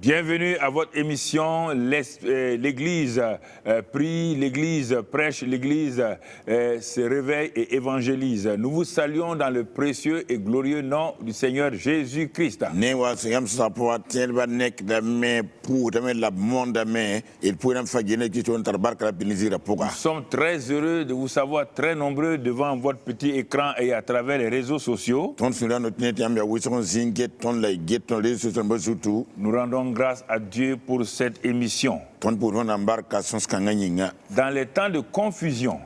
Bienvenue à votre émission L'Église prie, l'Église prêche, l'Église se réveille et évangélise. Nous vous saluons dans le précieux et glorieux nom du Seigneur Jésus-Christ. Nous sommes très heureux de vous savoir très nombreux devant votre petit écran et à travers les réseaux sociaux. Nous rendons grâce à Dieu pour cette émission. Dans les temps de confusion,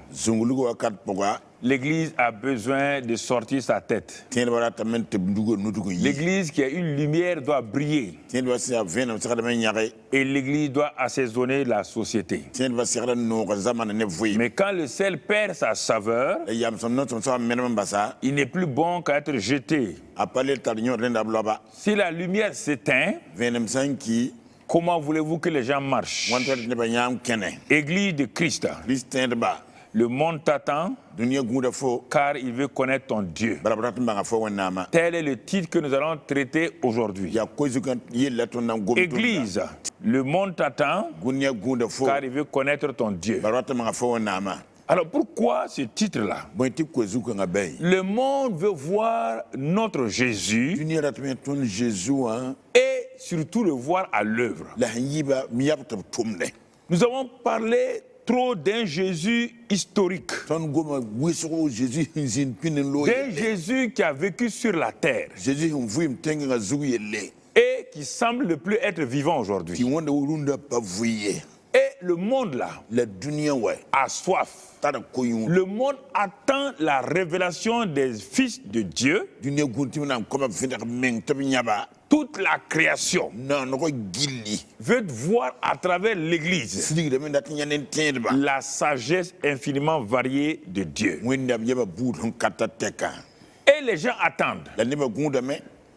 l'Église a besoin de sortir sa tête. L'Église qui a une lumière doit briller. Et l'Église doit assaisonner la société. Mais quand le sel perd sa saveur, il n'est plus bon qu'à être jeté. Si la lumière s'éteint, comment voulez-vous que les gens marchent? Église de Christ. Le monde t'attend car il veut connaître ton Dieu. Tel est le titre que nous allons traiter aujourd'hui. Église, le monde t'attend car il veut connaître ton Dieu. Alors pourquoi ce titre-là? Le monde veut voir notre Jésus et surtout le voir à l'œuvre. Nous avons parlé trop d'un Jésus historique, d'un Jésus qui a vécu sur la terre et qui semble ne plus être vivant aujourd'hui. Et le monde là a soif. Le monde attend la révélation des fils de Dieu. Toute la création veut voir à travers l'Église la sagesse infiniment variée de Dieu. Et les gens attendent.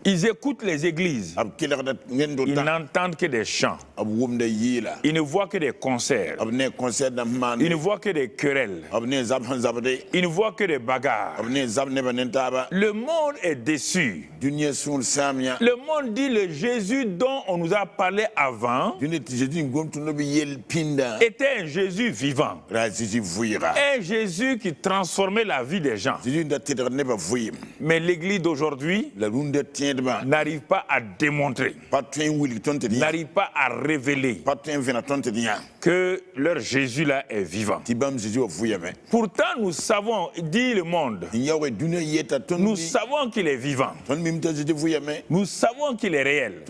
Ils écoutent les églises. Ils n'entendent que des chants. Ils ne voient que des concerts. Ils ne voient que des querelles. Ils ne voient que des bagarres. Le monde est déçu. Le monde dit le Jésus dont on nous a parlé avant était un Jésus vivant. Un Jésus qui transformait la vie des gens. Mais l'église d'aujourd'hui n'arrive pas à démontrer, n'arrive pas à révéler que leur Jésus-là est vivant. Pourtant, nous savons, dit le monde, nous savons qu'il est vivant. Nous savons qu'il est réel.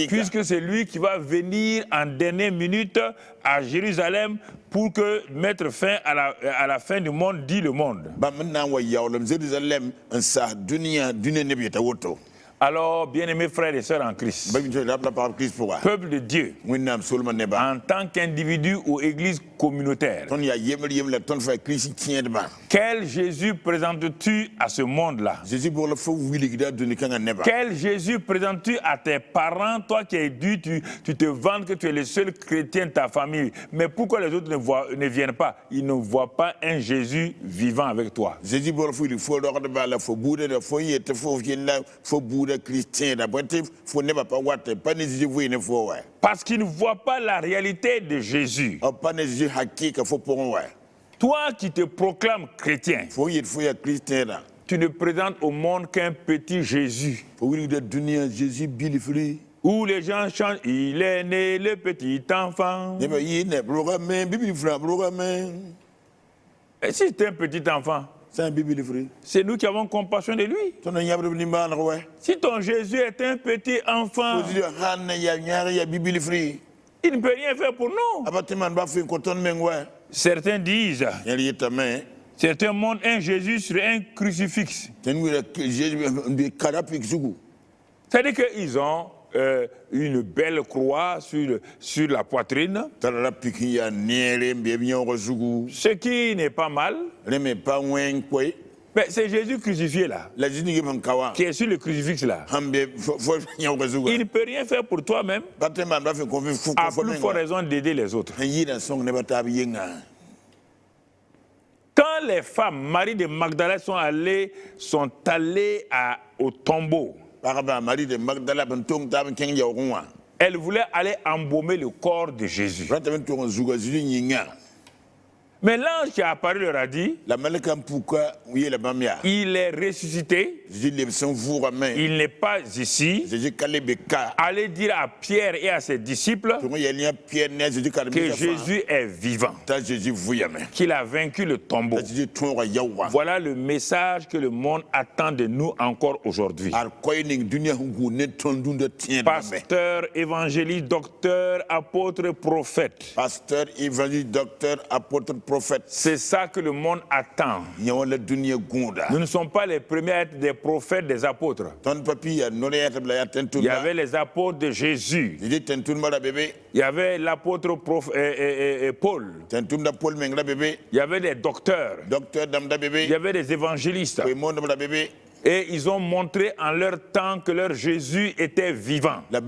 Puisque c'est lui qui va venir en dernière minute à Jérusalem pour mettre fin à la fin du monde, dit le monde. Alors, bien-aimés frères et sœurs en Christ, peuple de Dieu, en tant qu'individu ou église communautaire, quel Jésus présentes-tu à ce monde-là? Quel Jésus présentes-tu à tes parents, toi qui es dû, tu te vantes que tu es le seul chrétien de ta famille, mais pourquoi les autres ne viennent pas? Ils ne voient pas un Jésus vivant avec toi. Parce qu'ils ne voient pas la réalité de Jésus. Toi qui te proclames chrétien, tu ne présentes au monde qu'un petit Jésus. Où les gens chantent, il est né le petit enfant. Et si c'est un petit enfant, c'est nous qui avons compassion de lui. Si ton Jésus est un petit enfant, il ne peut rien faire pour nous. Certains disent, certains montrent un Jésus sur un crucifix. C'est-à-dire qu'ils ont une belle croix sur la poitrine, ce qui n'est pas mal. Mais c'est Jésus crucifié là, qui est sur le crucifix là. Il ne peut rien faire pour toi-même, à plus forte raison d'aider les autres. Quand les femmes, Marie de Magdala, sont allées au tombeau, Elle voulait aller embaumer le corps de Jésus. Mais l'ange qui est apparu leur a dit, il est ressuscité, il n'est pas ici. Allez dire à Pierre et à ses disciples que Jésus est vivant, qu'il a vaincu le tombeau. Voilà le message que le monde attend de nous encore aujourd'hui. Pasteur, évangéliste, docteur, apôtre, prophète. Pasteur, évangéliste, docteur, apôtre, prophète. C'est ça que le monde attend. Nous ne sommes pas les premiers à être des prophètes, des apôtres. Il y avait les apôtres de Jésus. Il y avait l'apôtre Paul. Il y avait des docteurs. Il y avait des évangélistes. Et ils ont montré en leur temps que leur Jésus était vivant. Je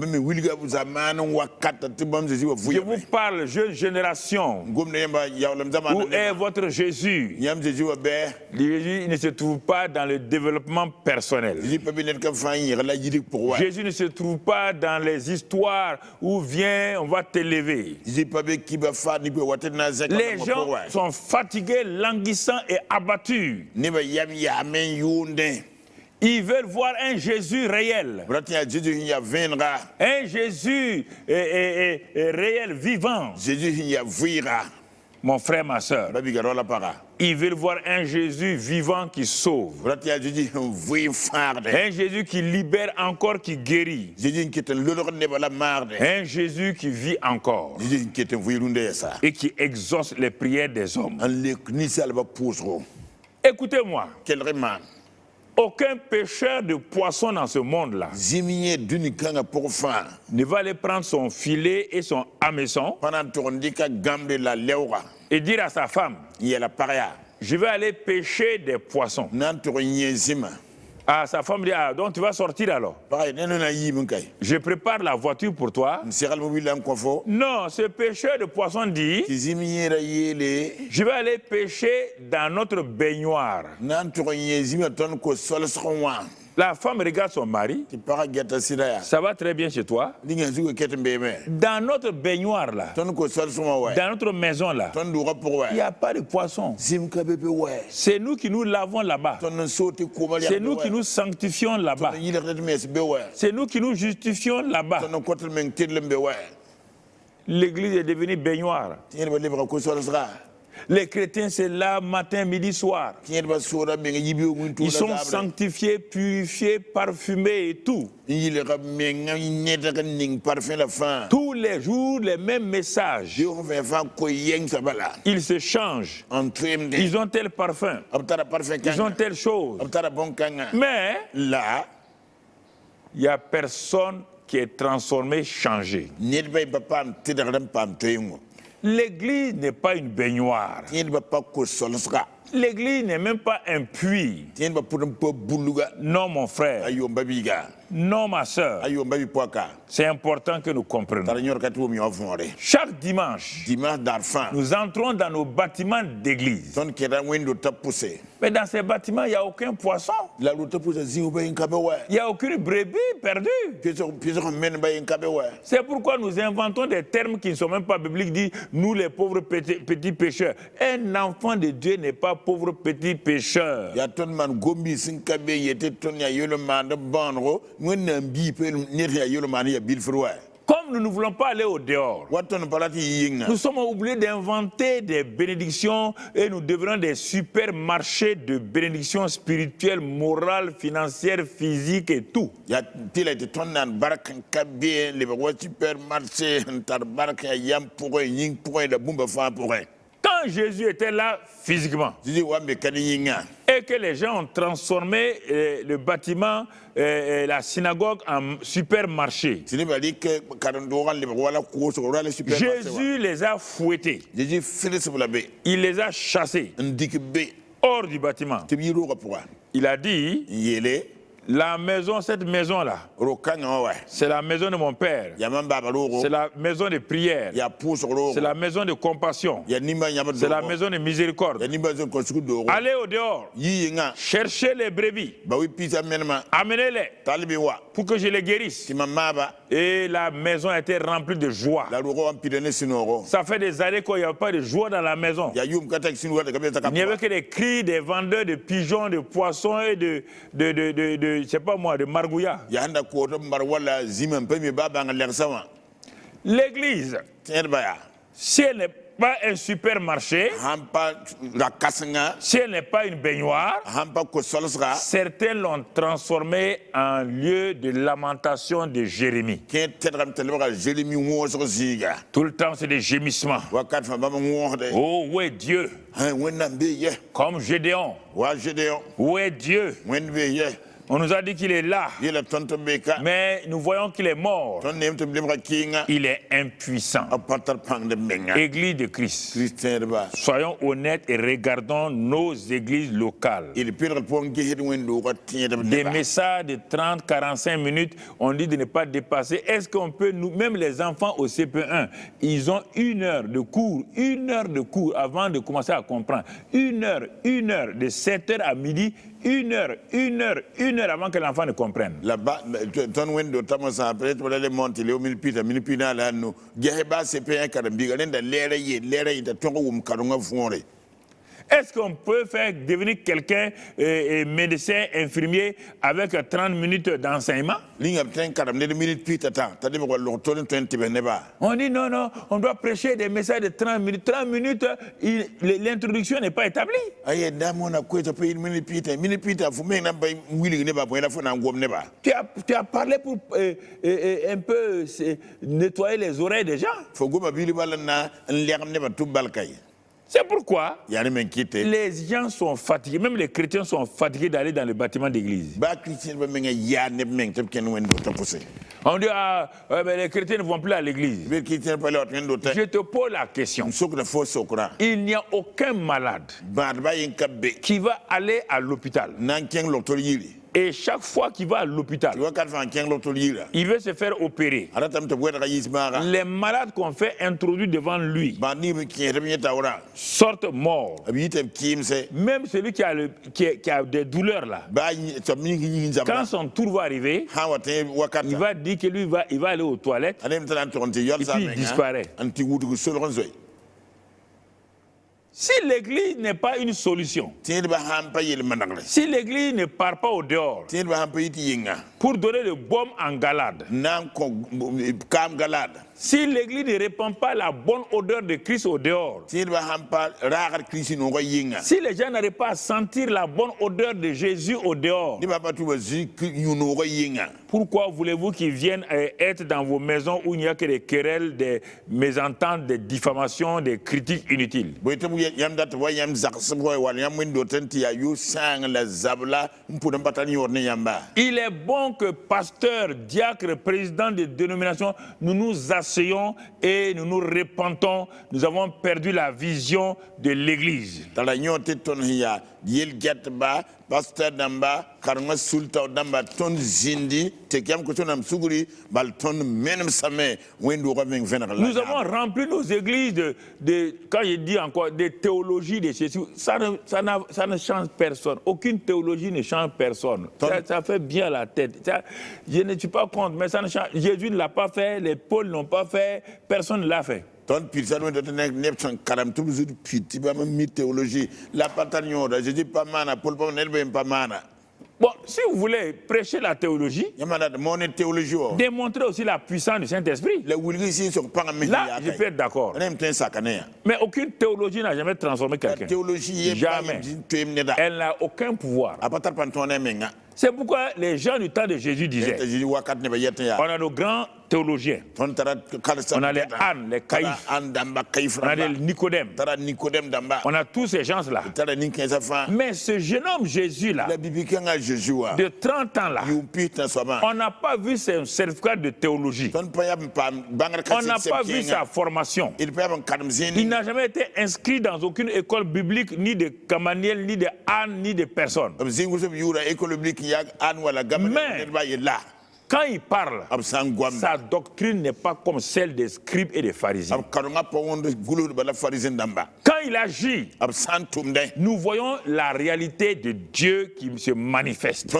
vous parle, jeune génération. Où est votre Jésus? Jésus ne se trouve pas dans le développement personnel. Jésus ne se trouve pas dans les histoires où viens, on va t'élever. Les gens sont fatigués, languissants et abattus. Ils veulent voir un Jésus réel. Un Jésus réel, vivant. Mon frère, ma soeur. Ils veulent voir un Jésus vivant qui sauve. Un Jésus qui libère encore, qui guérit. Un Jésus qui vit encore. Et qui exauce les prières des hommes. Écoutez-moi. Aucun pêcheur de poissons dans ce monde-là ne va aller prendre son filet et son hameçon et dire à sa femme, je vais aller pêcher des poissons. Ah, sa femme dit, ah, donc tu vas sortir alors. Je prépare la voiture pour toi. Non, ce pêcheur de poissons dit, je vais aller pêcher dans notre baignoire. La femme regarde son mari. Ça va très bien chez toi. Dans notre baignoire là, dans notre maison là, il n'y a pas de poisson. C'est nous qui nous lavons là-bas. C'est nous qui nous sanctifions là-bas. C'est nous qui nous justifions là-bas. L'église est devenue baignoire. Les chrétiens, c'est là, matin, midi, soir. Ils sont sanctifiés, purifiés, parfumés et tout. Tous les jours, les mêmes messages. Ils se changent. Ils ont tel parfum. Ils ont telle chose. Mais là, il n'y a personne qui est transformé, changé. L'église n'est pas une baignoire. L'église n'est même pas un puits. Non, mon frère. Non, ma soeur. C'est important que nous comprenions. Chaque dimanche, nous entrons dans nos bâtiments d'église. Mais dans ces bâtiments, il n'y a aucun poisson. Il n'y a aucune brebis perdue. C'est pourquoi nous inventons des termes qui ne sont même pas bibliques, dit nous les pauvres petits pécheurs. Un enfant de Dieu n'est pas pauvre petit pécheur. Comme nous ne voulons pas aller au dehors, nous sommes obligés d'inventer des bénédictions et nous devenons des supermarchés de bénédictions spirituelles, morales, financières, physiques et tout. Quand Jésus était là physiquement et que les gens ont transformé le bâtiment, la synagogue en supermarché, Jésus les a fouettés. Il les a chassés hors du bâtiment. Il a dit, La maison, cette maison-là, c'est la maison de mon père. C'est la maison de prière. C'est la maison de compassion. C'est la maison de miséricorde. Allez au dehors. Cherchez les brebis. Amenez-les pour que je les guérisse. Et la maison a été remplie de joie. Ça fait des années qu'il n'y a pas de joie dans la maison. Il n'y avait que des cris des vendeurs de pigeons, de poissons et de je sais pas moi, de margouillat. L'église, si elle n'est pas un supermarché, si elle n'est pas une baignoire, certains l'ont transformée en lieu de lamentation de Jérémie. Tout le temps, c'est des gémissements. Oh, où est Dieu? Comme Gédéon. Où est Dieu? On nous a dit qu'il est là, mais nous voyons qu'il est mort. Il est impuissant. Église de Christ. Soyons honnêtes et regardons nos églises locales. Des messages de 30-45 minutes, on dit de ne pas dépasser. Est-ce qu'on peut, même les enfants au CP1, ils ont 1 heure de cours, 1 heure de cours avant de commencer à comprendre. 1 heure, de 7h à midi, 1 heure avant que l'enfant ne comprenne. Là-bas, est-ce qu'on peut faire devenir quelqu'un médecin, infirmier avec 30 minutes d'enseignement? On dit non, on doit prêcher des messages de 30 minutes. 30 minutes, l'introduction n'est pas établie. Tu as parlé pour un peu nettoyer les oreilles des gens. C'est pourquoi les gens sont fatigués, même les chrétiens sont fatigués d'aller dans le bâtiment d'église. On dit, mais les chrétiens ne vont plus à l'église. Je te pose la question. Il n'y a aucun malade qui va aller à l'hôpital. Et chaque fois qu'il va à l'hôpital, il veut se faire opérer. Les malades qu'on fait introduire devant lui sortent morts. Même celui qui a des douleurs là, quand son tour va arriver, il va dire que lui il va aller aux toilettes et puis il disparaît. Si l'église n'est pas une solution, si l'église ne part pas au dehors pour donner le baume en galade, si l'église ne répand pas la bonne odeur de Christ au dehors, si les gens n'arrivent pas à sentir la bonne odeur de Jésus au dehors, pourquoi voulez-vous qu'ils viennent être dans vos maisons où il n'y a que des querelles, des mésententes, des diffamations, des critiques inutiles? Il est bon que pasteurs, diacres, présidents de dénominations, nous nous asseyons et nous nous repentons. Nous avons perdu la vision de l'église. Pasteur Damba, Karma Sulta Damba, ton Zindi, Tekiam Kotonam Suguri, Balton Menem Same, Wendo Raving Vénéral. Nous avons rempli nos églises quand je dis encore, des théologies de Jésus. Ça ne change personne. Aucune théologie ne change personne. Ça fait bien la tête. Je ne suis pas contre, mais ça ne change. Jésus ne l'a pas fait, les Pauls ne l'ont pas fait, personne ne l'a fait. Ton pirzano de nepson karam toujours piti ba mi théologie la patagnon je dis pas mana Paul pas nelbe pas mana. Bon, si vous voulez prêcher la théologie, démontrer aussi la puissance du Saint-Esprit. Là, je peux être d'accord. Mais aucune théologie n'a jamais transformé quelqu'un. Jamais. Elle n'a aucun pouvoir. C'est pourquoi les gens du temps de Jésus disaient, on a nos grands théologiens, on a les Anne, les Caïphes, on a les Nicodème, on a tous ces gens-là. Mais ce jeune homme Jésus-là, de 30 ans là, on n'a pas vu son certificat de théologie. On n'a pas vu sa formation. Il n'a jamais été inscrit dans aucune école biblique, ni de Gamaliel, ni de Anne, ni de personne. Mais quand il parle, sa doctrine n'est pas comme celle des scribes et des pharisiens. Quand il agit, nous voyons la réalité de Dieu qui se manifeste.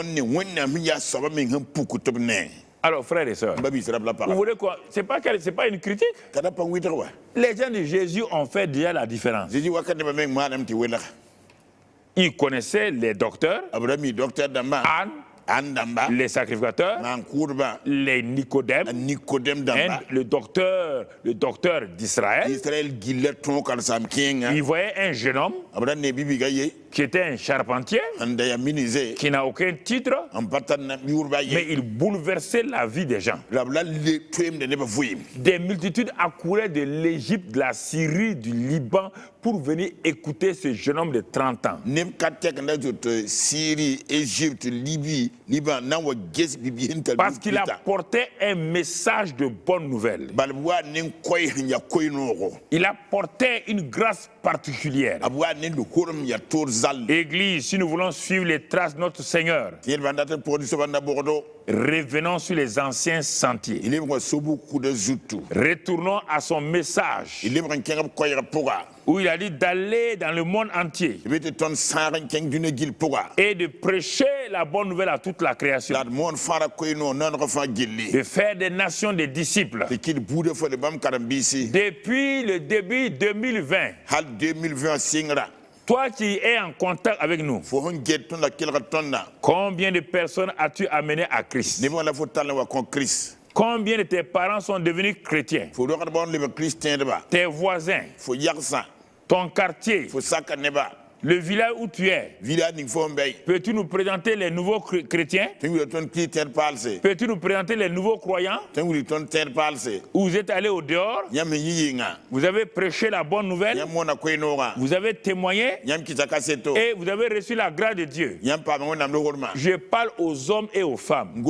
Alors, frères et sœurs, vous voulez quoi? C'est pas une critique. Les gens de Jésus ont fait déjà la différence. Ils connaissaient les docteurs, Anne, les sacrificateurs, les Nicodèmes, le docteur d'Israël. Il voyait un jeune homme qui était un charpentier, qui n'a aucun titre, mais il bouleversait la vie des gens. Des multitudes accouraient de l'Égypte, de la Syrie, du Liban pour venir écouter ce jeune homme de 30 ans. Parce qu'il apportait un message de bonne nouvelle. Il apportait une grâce particulière. Église, si nous voulons suivre les traces de notre Seigneur, revenons sur les anciens sentiers. Retournons à son message où il a dit d'aller dans le monde entier et de prêcher la bonne nouvelle à toute la création, de faire des nations des disciples. Depuis le début 2020, toi qui es en contact avec nous, combien de personnes as-tu amené à Christ? Combien de tes parents sont devenus chrétiens? Tes voisins, ton quartier, le village où tu es. Peux-tu nous présenter les nouveaux chrétiens? Peux-tu nous présenter les nouveaux croyants? Vous êtes allés au dehors, vous avez prêché la bonne nouvelle, vous avez témoigné et vous avez reçu la grâce de Dieu. Je parle aux hommes et aux femmes.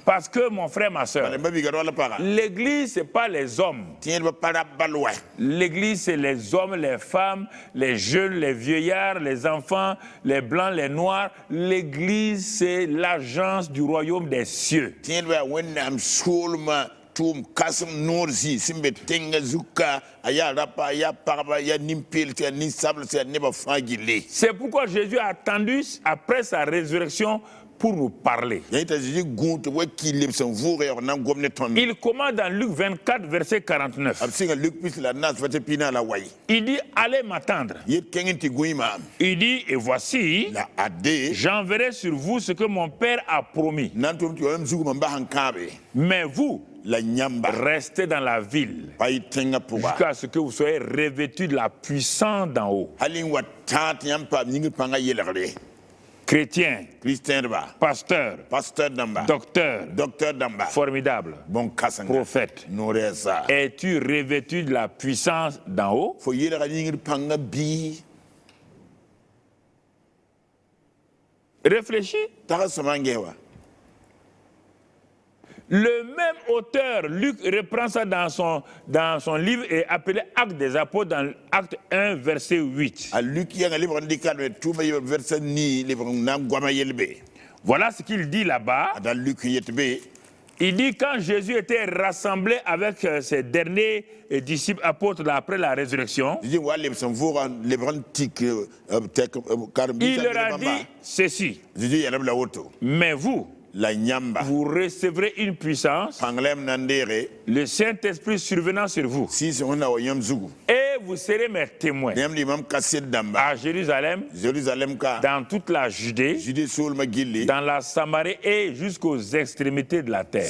Parce que mon frère, ma soeur, l'église, ce n'est pas les hommes. L'église, c'est les hommes, les femmes, les jeunes, les vieillards, les enfants, les blancs, les noirs. L'église, c'est l'agence du royaume des cieux. C'est pourquoi Jésus a attendu après sa résurrection pour nous parler. Il commence dans Luc 24, verset 49. Il dit, allez m'attendre. Il dit, et voici, j'enverrai sur vous ce que mon Père a promis. Mais vous, restez dans la ville jusqu'à ce que vous soyez revêtus de la puissance d'en haut. Chrétien, pasteur, docteur, formidable, prophète, es-tu revêtu de la puissance d'en haut? Réfléchis. Le même auteur, Luc, reprend ça dans son livre et appelé Actes des Apôtres, dans Acte 1, verset 8. Voilà ce qu'il dit là-bas. Il dit, quand Jésus était rassemblé avec ses derniers disciples apôtres après la résurrection, il leur a dit ceci. Mais vous, vous recevrez une puissance, le Saint-Esprit survenant sur vous, et vous serez mes témoins à Jérusalem, dans toute la Judée, dans la Samarie et jusqu'aux extrémités de la terre.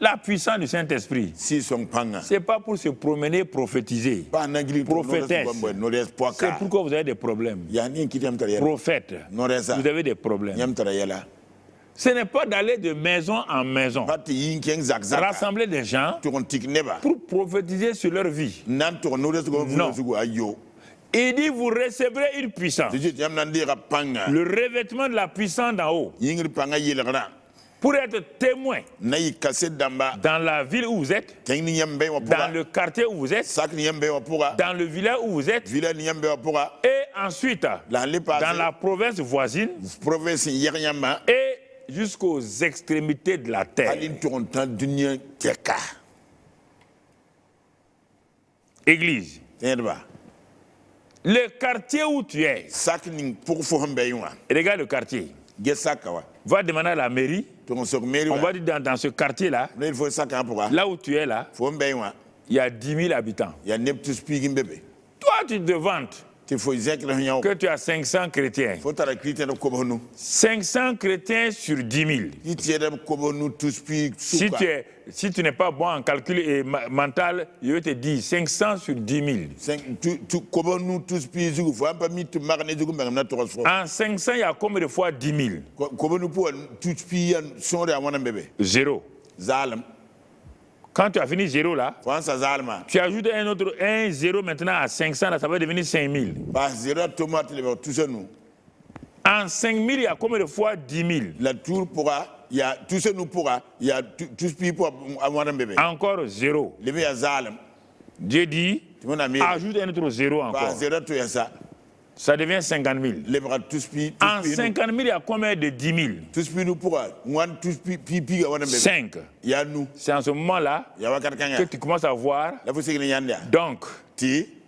La puissance du Saint-Esprit, ce n'est pas pour se promener, prophétiser. Prophétesse, c'est pourquoi vous avez des problèmes. Prophète, vous avez des problèmes. Ce n'est pas d'aller de maison en maison, rassembler des gens pour prophétiser sur leur vie. Non. Il dit, vous recevrez une puissance. Le revêtement de la puissance d'en haut. Pour être témoin dans la ville où vous êtes, dans le quartier où vous êtes, dans le village où vous êtes, et ensuite dans la province voisine, et jusqu'aux extrémités de la terre. Église. Le quartier où tu es, regarde le quartier. Va demander à la mairie, on va dire dans ce quartier-là, là où tu es là, il y a 10 000 habitants. Toi, tu te vantes que tu as 500 chrétiens. 500 chrétiens sur 10 000. Si tu n'es pas bon en calcul et mental, je vais te dire 500 sur 10 000. En 500, il y a combien de fois 10 000? Zéro. Quand tu as fini 0 là, tu ajoutes un 0 maintenant à 500, là, ça va devenir 5 000. En 5 000, il y a combien de fois 10 000? Il y a tout ce nous pourra, il y a tout ce pays pour avoir un bébé. Encore 0. Dieu dit, ajoute un autre 0 encore. Ça devient 50 000. En 50 000, il y a combien de 10 000? 5. C'est en ce moment-là que tu commences à voir. Donc,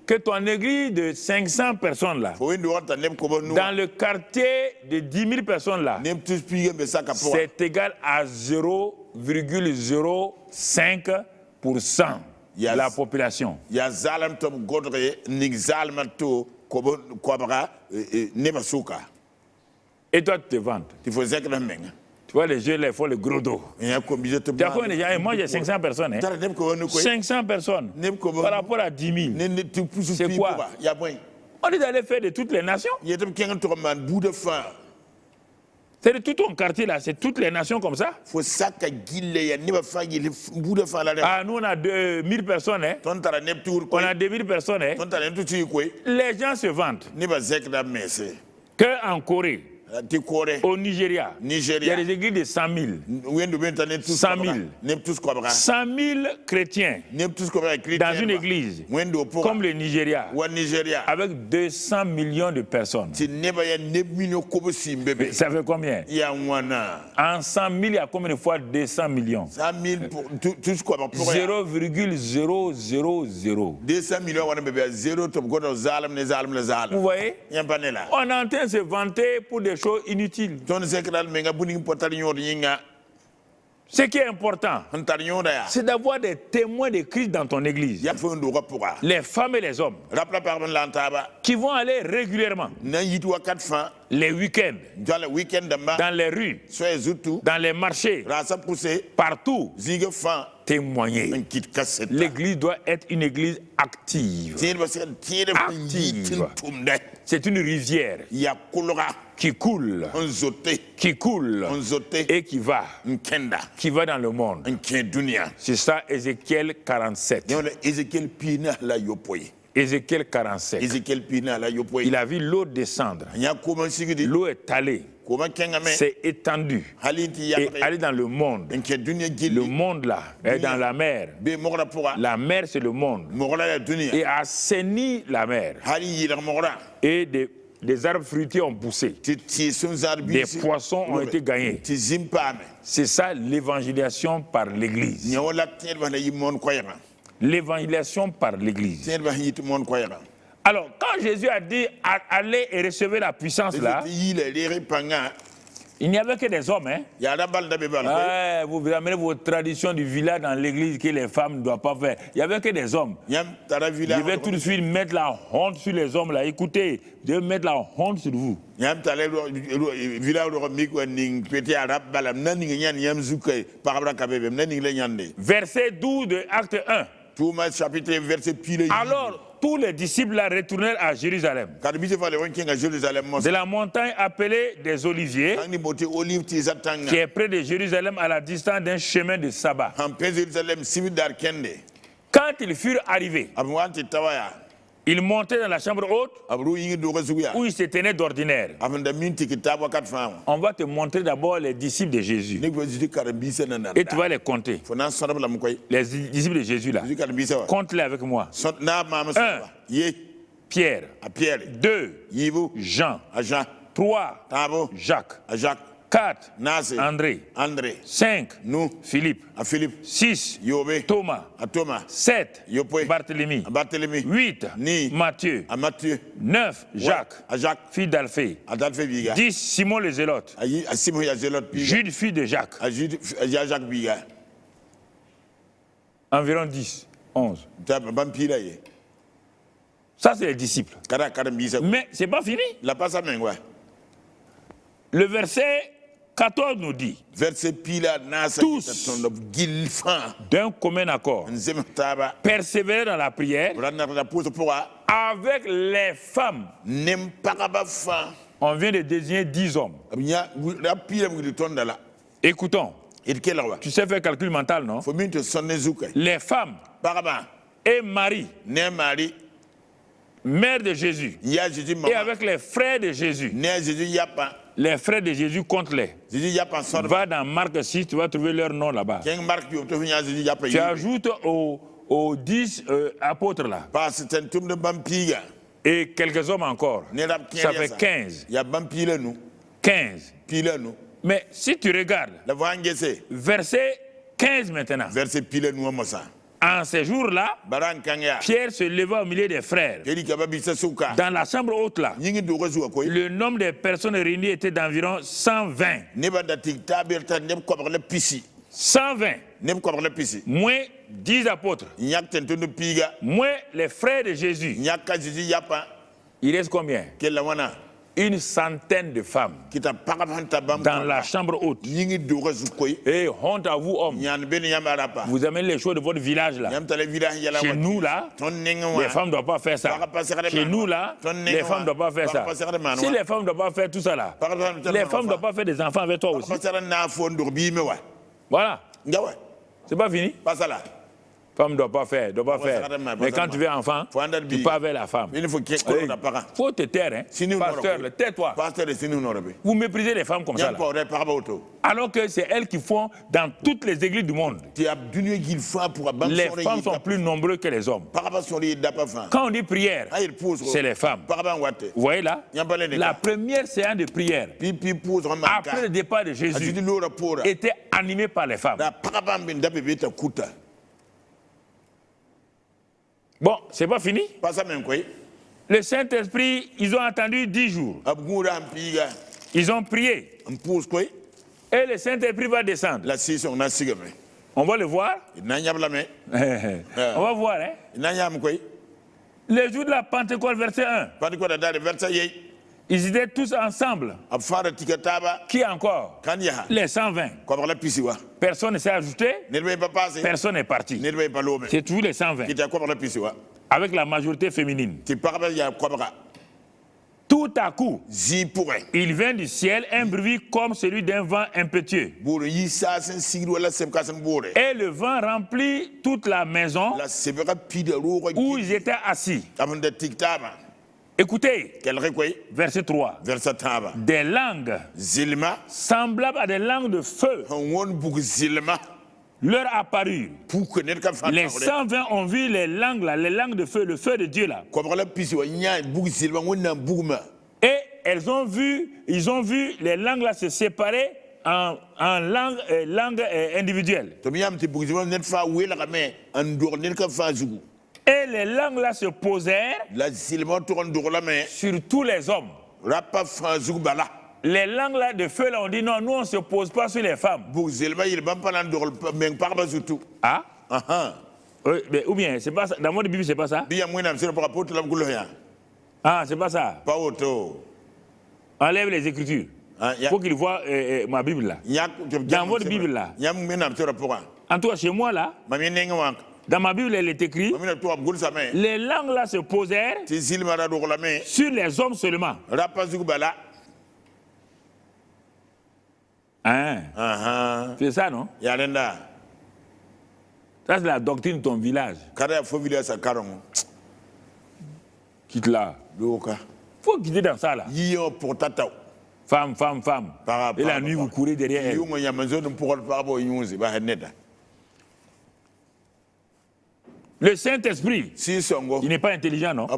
que ton église de 500 personnes là, dans le quartier de 10 000 personnes là, c'est égal à 0,05% de la population. Et toi, tu te vantes. Tu vois, les jeux, ils font le gros dos. Moi, j'ai 500 personnes. 500 personnes par rapport à 10 000. C'est quoi? On est allé faire de toutes les nations. C'est de tout ton quartier là, c'est toutes les nations comme ça. Ah, nous on a 2000 personnes. On a 2000 personnes. Les gens se vantent qu'en Corée, au Nigeria, il y a des églises de 100 000. 100 000 chrétiens dans une église comme le Nigeria, avec 200 millions de personnes. Ça fait combien? En 100 000, il y a combien de fois 200 millions? 0,000. 200 millions. Vous voyez? On est en train de se vanter pour des choses inutiles. Ce qui est important, c'est d'avoir des témoins de Christ dans ton église. Les femmes et les hommes qui vont aller régulièrement, les week-ends, dans les rues, dans les marchés, partout, témoigner. L'église doit être une église active. C'est une rivière qui coule et qui va dans le monde. C'est ça, Ézéchiel 47. Ézéchiel 47. Il a vu l'eau descendre. L'eau est allée. C'est étendu et aller dans le monde. Le monde là est dans la mer. La mer c'est le monde. Et assainit la mer. Et des arbres fruitiers ont poussé. Des poissons ont été gagnés. C'est ça l'évangélisation par l'église. L'évangélisation par l'église. Alors, quand Jésus a dit allez et recevez la puissance là, il n'y avait que des hommes. Vous amenez vos traditions du village dans l'église que les femmes ne doivent pas faire. Il n'y avait que des hommes. Je vais tout de suite mettre la honte sur les hommes là. Écoutez, je vais mettre la honte sur vous. Verset 12 de Acte 1. Alors, tous les disciples la retournèrent à Jérusalem. De la montagne appelée des Oliviers, qui est près de Jérusalem à la distance d'un chemin de sabbat. Quand ils furent arrivés, Il montait dans la chambre haute abru yingi do ga zuya où il se tenait d'ordinaire. afanda minti kitaba kat fa On va te montrer d'abord les disciples de Jésus. ne go jidi karambi se nan Et tu vas les compter. fona sonab lam koy Les disciples de Jésus là. jidi karambi se wa Compte-les avec moi. na mama sa ye Pierre. a Pierre 2. yibu Jean. a Jean 3. tabo Jacques. a Jacques 4. Nase André. André 5. nous Philippe. a Philippe 6. yobe Thomas. a Thomas 7. Yopoe. Barthélemy. a Barthélemy 8. Ni. Matthieu. a Matthieu 9. Jacques. a Jacques Fils d'Alphée. a Dalphe biga 10. Simon le Zélote. a Simon ya Zelot biga Jude, fils de Jacques. a Jude ya Jacques biga Environ 10. 11. ta bam pila ye Ça, c'est les disciples. kara karambi se Mais ce n'est pas fini. la passe à main ouais Le verset 14 nous dit, verset pila nasa Tous. ton gilfan d'un commun accord, nzem taba persévérer dans la prière ranar la pose pour avec les femmes. nem paraba fa On vient de désigner 10 hommes. nya la pila mu ton dala Écoutons, et quel roi tu sais faire calcul mental, non? faut minte sonne zuka Les femmes paraba et Marie, ne mari mère de Jésus, ya Jésus et maman avec les frères de Jésus. ne Jésus yapa Les frères de Jésus, compte-les. Jésus yapa son Va dans Marc 6, tu vas trouver leur nom là-bas. ken marque yo to nya Jésus yapa Tu ajoutes aux 10 apôtres là, parce que tum de bampiga et quelques hommes encore. ne rap Ça fait 15. ya bampila nous 15. pila nous Mais si tu regardes, la voix ngese verset 15 maintenant, verset pila nous mosa en ces jours-là, baran kanya Pierre se leva au milieu des frères. kedi kababi sa suka Dans la chambre haute là, yingi do ga zuwa koy le nombre de personnes réunies était d'environ 120. ne ba da tik tabirta ne ko ba la pisi 120, ne ko ba la pisi moins 10 apôtres, nyak tento no piga moins les frères de Jésus. nyak ka Jésus yapa Il reste combien? quelle la wana Une centaine de femmes kita parabanta bam dans la chambre haute. yingi do ga zu koy Et honte à vous, hommes. nyan ben yamara pa Vous amenez les choses de votre village là. yam tale village yala Chez nous là, ton nenga les wa femmes ne doivent pas faire ça. Chez nous là, les femmes ne doivent pas faire ça. Si les femmes ne doivent pas faire tout ça là, les femmes ne doivent pas faire des enfants avec toi aussi. pasara na fo ndur bi me wa Voilà. ngawa C'est pas fini. pasala Femme ne doit pas faire, doit pas faire. Mais quand tu veux enfant, tu pars vers la femme. il faut que Il da para faut te taire, hein. Sini Pasteur, noro. tais-toi. pasteur de sinu norobe Vous méprisez les femmes comme ça. yam Là. pa ore paraba auto Alors que c'est elles qui font dans toutes les églises du monde. ti abdunu gil fa pour abam Les femmes sont plus nombreuses que les hommes. paraba sori da pa fa Quand on dit prière, ayir pose c'est les femmes. paraba wate Vous voyez là, Nyambale neka. la première séance de prière, pipi pose on manka après le départ de Jésus, ajidi lora pora était animée par les femmes. da paraba mbin da bebe ta kuta Bon, c'est pas fini. pasa men koy Le Saint-Esprit, ils ont attendu 10 jours. abgura ampiga Ils ont prié. on pose koy Et le Saint-Esprit va descendre. la saison na sigame On va le voir. na nyabla me On va voir, hein. na nyam koy Le jour de la Pentecôte, verset 1, padi ko da dare versa yey ils étaient tous ensemble. ab fara tikataba Qui encore? kan ya Les 120. ko la pisi wa Personne ne s'est ajouté, ne be pas passer personne n'est parti. ne be pas lome C'est toujours les 120, kita ko la pisi wa avec la majorité féminine. ti paraba ya ko ba Tout à coup, zi pourrait il vient du ciel un bruit comme celui d'un vent impétueux. buru yi sa sen sigri wala sem kasen bore Et le vent remplit toute la maison la sebera pide ro où ils étaient assis. abonde tiktaba Écoutez, quel rekoy verset 3. versa taba Des langues zilma semblables à des langues de feu on won bug zilma leur apparurent. pour que ne ka fa Les 120 ont vu les langues là, les langues de feu, le feu de Dieu là. ko la pisi wa nya bug zilma wonna bugma Et ils ont vu les langues là se séparer en langues individuelles. to mi yam ti bug zilma net fa wela ka me andor ne ka fa zugu Et les langues là se posèrent la zilma to on dor la me sur tous les hommes. rapa fa zugu bala Les langues là de feu là, on dit non, nous on ne se pose pas sur les femmes. bug zilma il bam pa nan dor men parba zutu Ah? aha Ou bien, c'est pas ça. Dans mon Bible, c'est pas ça? bi yam wena sir pour apôtre la gulo ya Ah, c'est pas ça. pa auto Enlève les écritures. ah Il faut qu'il voit ma Bible là. Dans votre Bible là. yam mena sir pour En tout cas, chez moi là, mami nenga wank dans ma Bible, il est écrit, mami na to abgul sa me les langues là se posèrent ti zilma da dor la me sur les hommes seulement. rapa zugu bala Hein? aha C'est ça, non? ya lenda Ça, c'est la doctrine de ton village. kada fo village sa karon Quitte là. Loka. Faut quitter dans ça là. Yo pour tata. Femme. Et la nuit, vous courez derrière elle. Le Saint-Esprit, il n'est pas intelligent, non?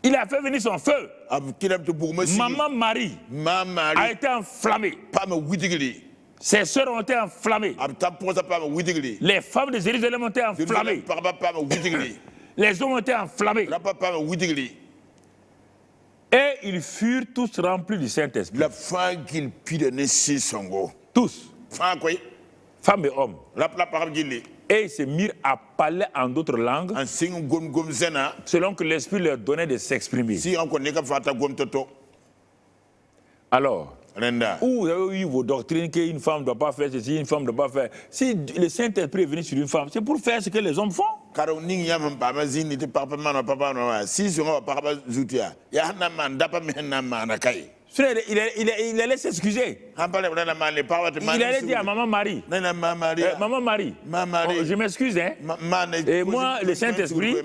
Il a fait venir son feu. Maman Marie a été enflammée. Ses sœurs ont été enflammées. Les femmes de Jérusalem ont été enflammées. Les hommes ont été enflammés. Et ils furent tous remplis du Saint-Esprit. Tous. Femmes et hommes. Et ils se mirent à parler en d'autres langues selon que l'Esprit leur donnait de s'exprimer. Alors, où vous avez eu vos doctrines qu'une femme ne doit pas faire ceci, une femme ne doit pas faire. Si le Saint-Esprit est venu sur une femme, c'est pour faire ce que les hommes font. Il allait s'excuser. Il allait dire à Maman Marie, Maman Marie, je m'excuse, hein. Et moi, le Saint-Esprit,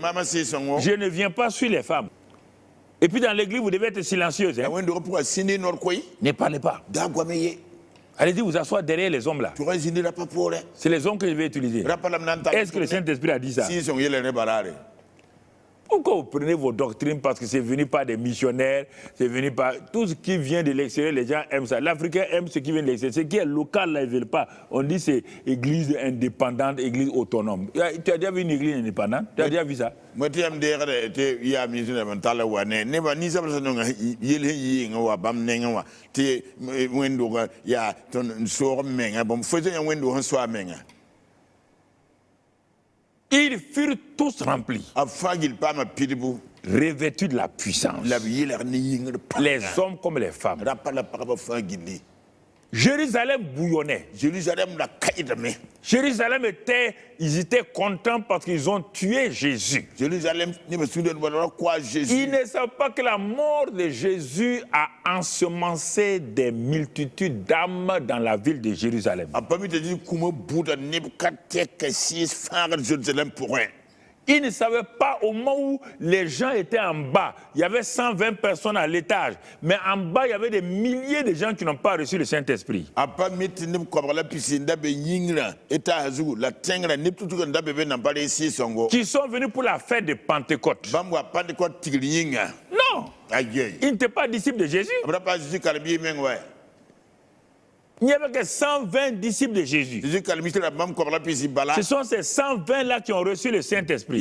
je ne viens pas sur les femmes. Et puis dans l'église, vous devez être silencieuse. Hein. Ne parlez pas. Allez-y vous asseoir derrière les hommes là. C'est les hommes que je vais utiliser. Est-ce que le Saint-Esprit a dit ça? Pourquoi vous prenez vos doctrines parce que c'est venu par des missionnaires, c'est venu par... Tout ce qui vient de l'extérieur, les gens aiment ça. L'Africain aime ce qui vient de l'extérieur. Ce qui est local, là, ils ne veulent pas. On dit c'est église indépendante, église autonome. Tu as déjà vu une église indépendante? Tu as déjà vu ça? Moi, je Ils furent tous remplis, revêtus de la puissance, les hommes comme les femmes. Jérusalem bouillonnait. Jérusalem ils étaient contents parce qu'ils ont tué Jésus. Ils ne savent pas que la mort de Jésus a ensemencé des multitudes d'âmes dans la ville de Jérusalem. Ils ne savaient pas au moment où les gens étaient en bas. Il y avait 120 personnes à l'étage. Mais en bas, il y avait des milliers de gens qui n'ont pas reçu le Saint-Esprit. Qui sont venus pour la fête de Pentecôte. Non. Ils n'étaient pas disciples de Jésus. Il n'y avait que 120 disciples de Jésus. Ce sont ces 120-là qui ont reçu le Saint-Esprit.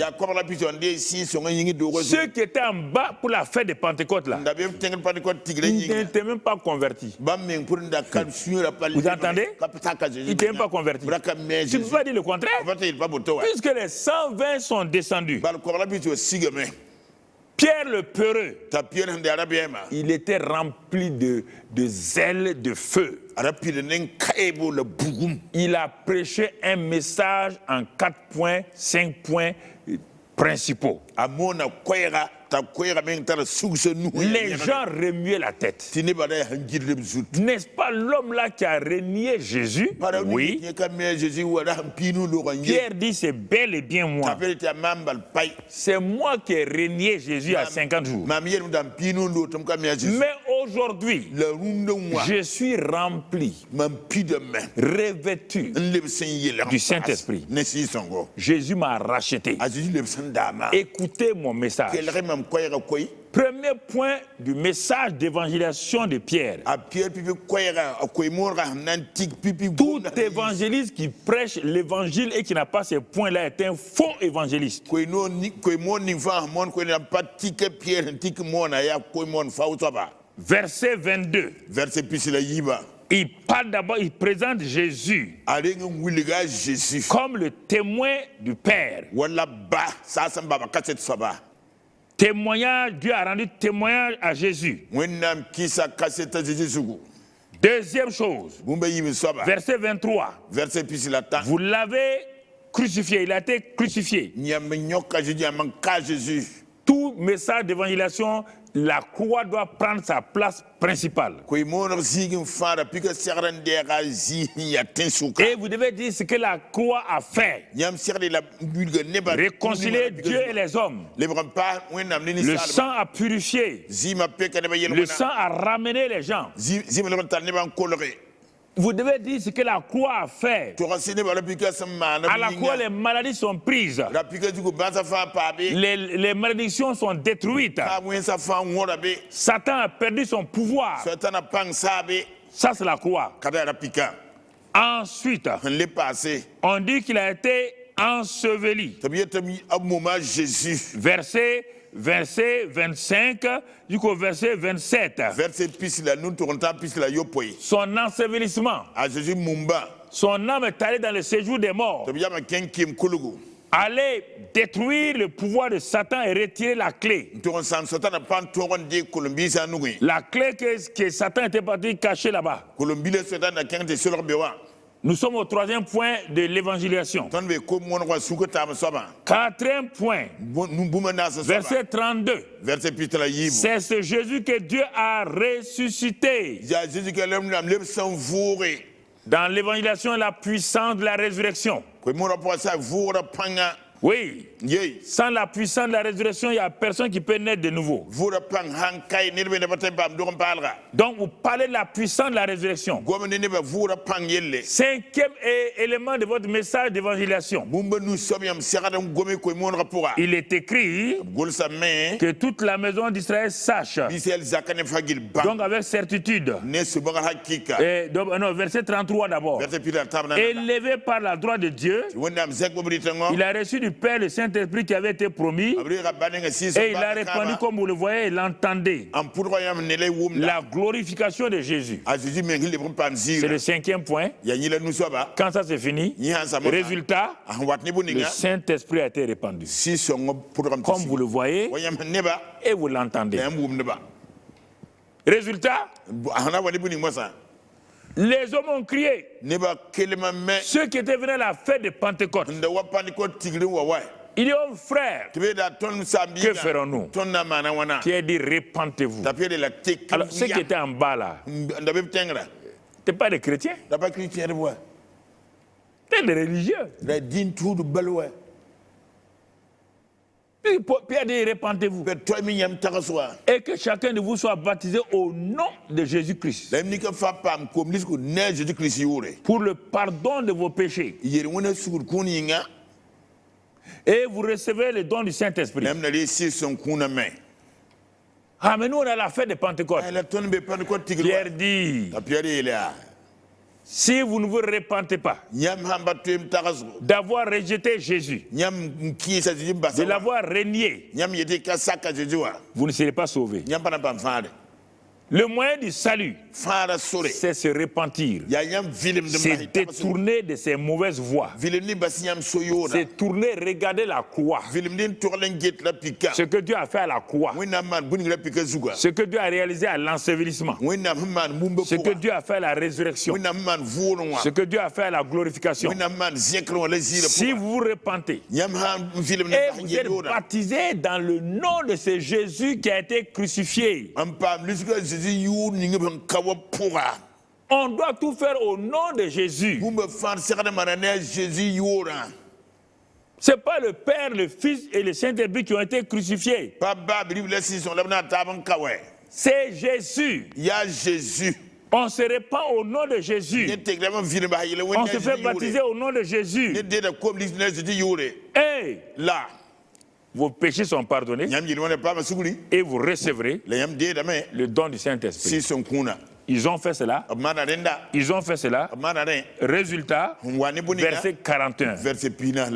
Ceux qui étaient en bas pour la fête de Pentecôte, là, ils n'étaient même pas convertis. Vous entendez? Ils n'étaient même pas convertis. Tu ne peux pas dire le contraire. Puisque les 120 sont descendus. Pierre le peureux, il était rempli de zèle, de feu. Il a prêché un message en 4 points, 5 points principaux. Les gens remuaient la tête. N'est-ce pas l'homme là qui a renié Jésus? Oui. Pierre dit c'est bel et bien moi. C'est moi qui ai renié Jésus à 50 jours. Mais aujourd'hui, je suis rempli, revêtu du Saint-Esprit. Jésus m'a racheté. Écoutez mon message. Premier point du message d'évangélisation de Pierre. Tout évangéliste qui prêche l'évangile et qui n'a pas ces points-là est un faux évangéliste. Verset 22. Il parle d'abord, il présente Jésus comme le témoin du Père. Témoignage, Dieu a rendu témoignage à Jésus. Deuxième chose, verset 23. Vous l'avez crucifié, il a été crucifié. Tout message d'évangélisation la croix doit prendre sa place principale. Et vous devez dire ce que la croix a fait. Réconcilier Dieu et les hommes. Le sang a purifié. Le sang a ramené les gens. Vous devez dire ce que la croix a fait. À la croix, les maladies sont prises. Les malédictions sont détruites. Satan a perdu son pouvoir. Ça, c'est la croix. Ensuite, on dit qu'il a été enseveli. Verset 25 jusqu'au verset 27. Son ensevelissement. Son âme est allée dans le séjour des morts. Aller détruire le pouvoir de Satan et retirer la clé. La clé que Satan était parti cacher là-bas. Nous sommes au 3e point de l'évangélisation. 4e point, verset 32. C'est ce Jésus que Dieu a ressuscité. Dans l'évangélisation, la puissance de la résurrection. Oui. Sans la puissance de la résurrection, il n'y a personne qui peut naître de nouveau. Donc, vous parlez de la puissance de la résurrection. 5e élément de votre message d'évangélisation. Il est écrit que toute la maison d'Israël sache. Donc, avec certitude. Verset 33 d'abord. Élevé par la droite de Dieu, il a reçu du Père le Saint-Esprit qui avait été promis, et il a répandu, comme vous le voyez, et l'entendez. La glorification de Jésus. C'est le 5e point. Quand ça c'est fini, résultat, le Saint-Esprit a été répandu. Comme vous le voyez, et vous l'entendez. Résultat, les hommes ont crié. Ceux qui étaient venus à la fête de Pentecôte. Il dit, oh frère, que ferons-nous? Qui a dit, répentez-vous. Alors, ceux qui étaient en bas là, t'es pas des chrétiens. T'es des religieux. Pierre dit, répentez-vous. Et que chacun de vous soit baptisé au nom de Jésus-Christ. Pour le pardon de vos péchés. Et vous recevez le don du Saint-Esprit. Ah, mais nous, on a la fête de Pentecôte. Pierre dit, si vous ne vous repentez pas d'avoir rejeté Jésus, de l'avoir renié, vous ne serez pas sauvés. Le moyen du salut, c'est se repentir, c'est détourner de ses mauvaises voies, c'est tourner, regarder la croix, ce que Dieu a fait à la croix, ce que Dieu a réalisé à l'ensevelissement, ce que Dieu a fait à la résurrection, ce que Dieu a fait à la glorification. Si vous vous repentez et vous êtes baptisé dans le nom de ce Jésus qui a été crucifié, on doit tout faire au nom de Jésus. Ce n'est pas le Père, le Fils et le Saint-Esprit qui ont été crucifiés. C'est Jésus. On se répand au nom de Jésus. On se fait baptiser au nom de Jésus. Et là, vos péchés sont pardonnés et vous recevrez le don du Saint-Esprit. Ils ont fait cela. Ils ont fait cela. Résultat, verset 41.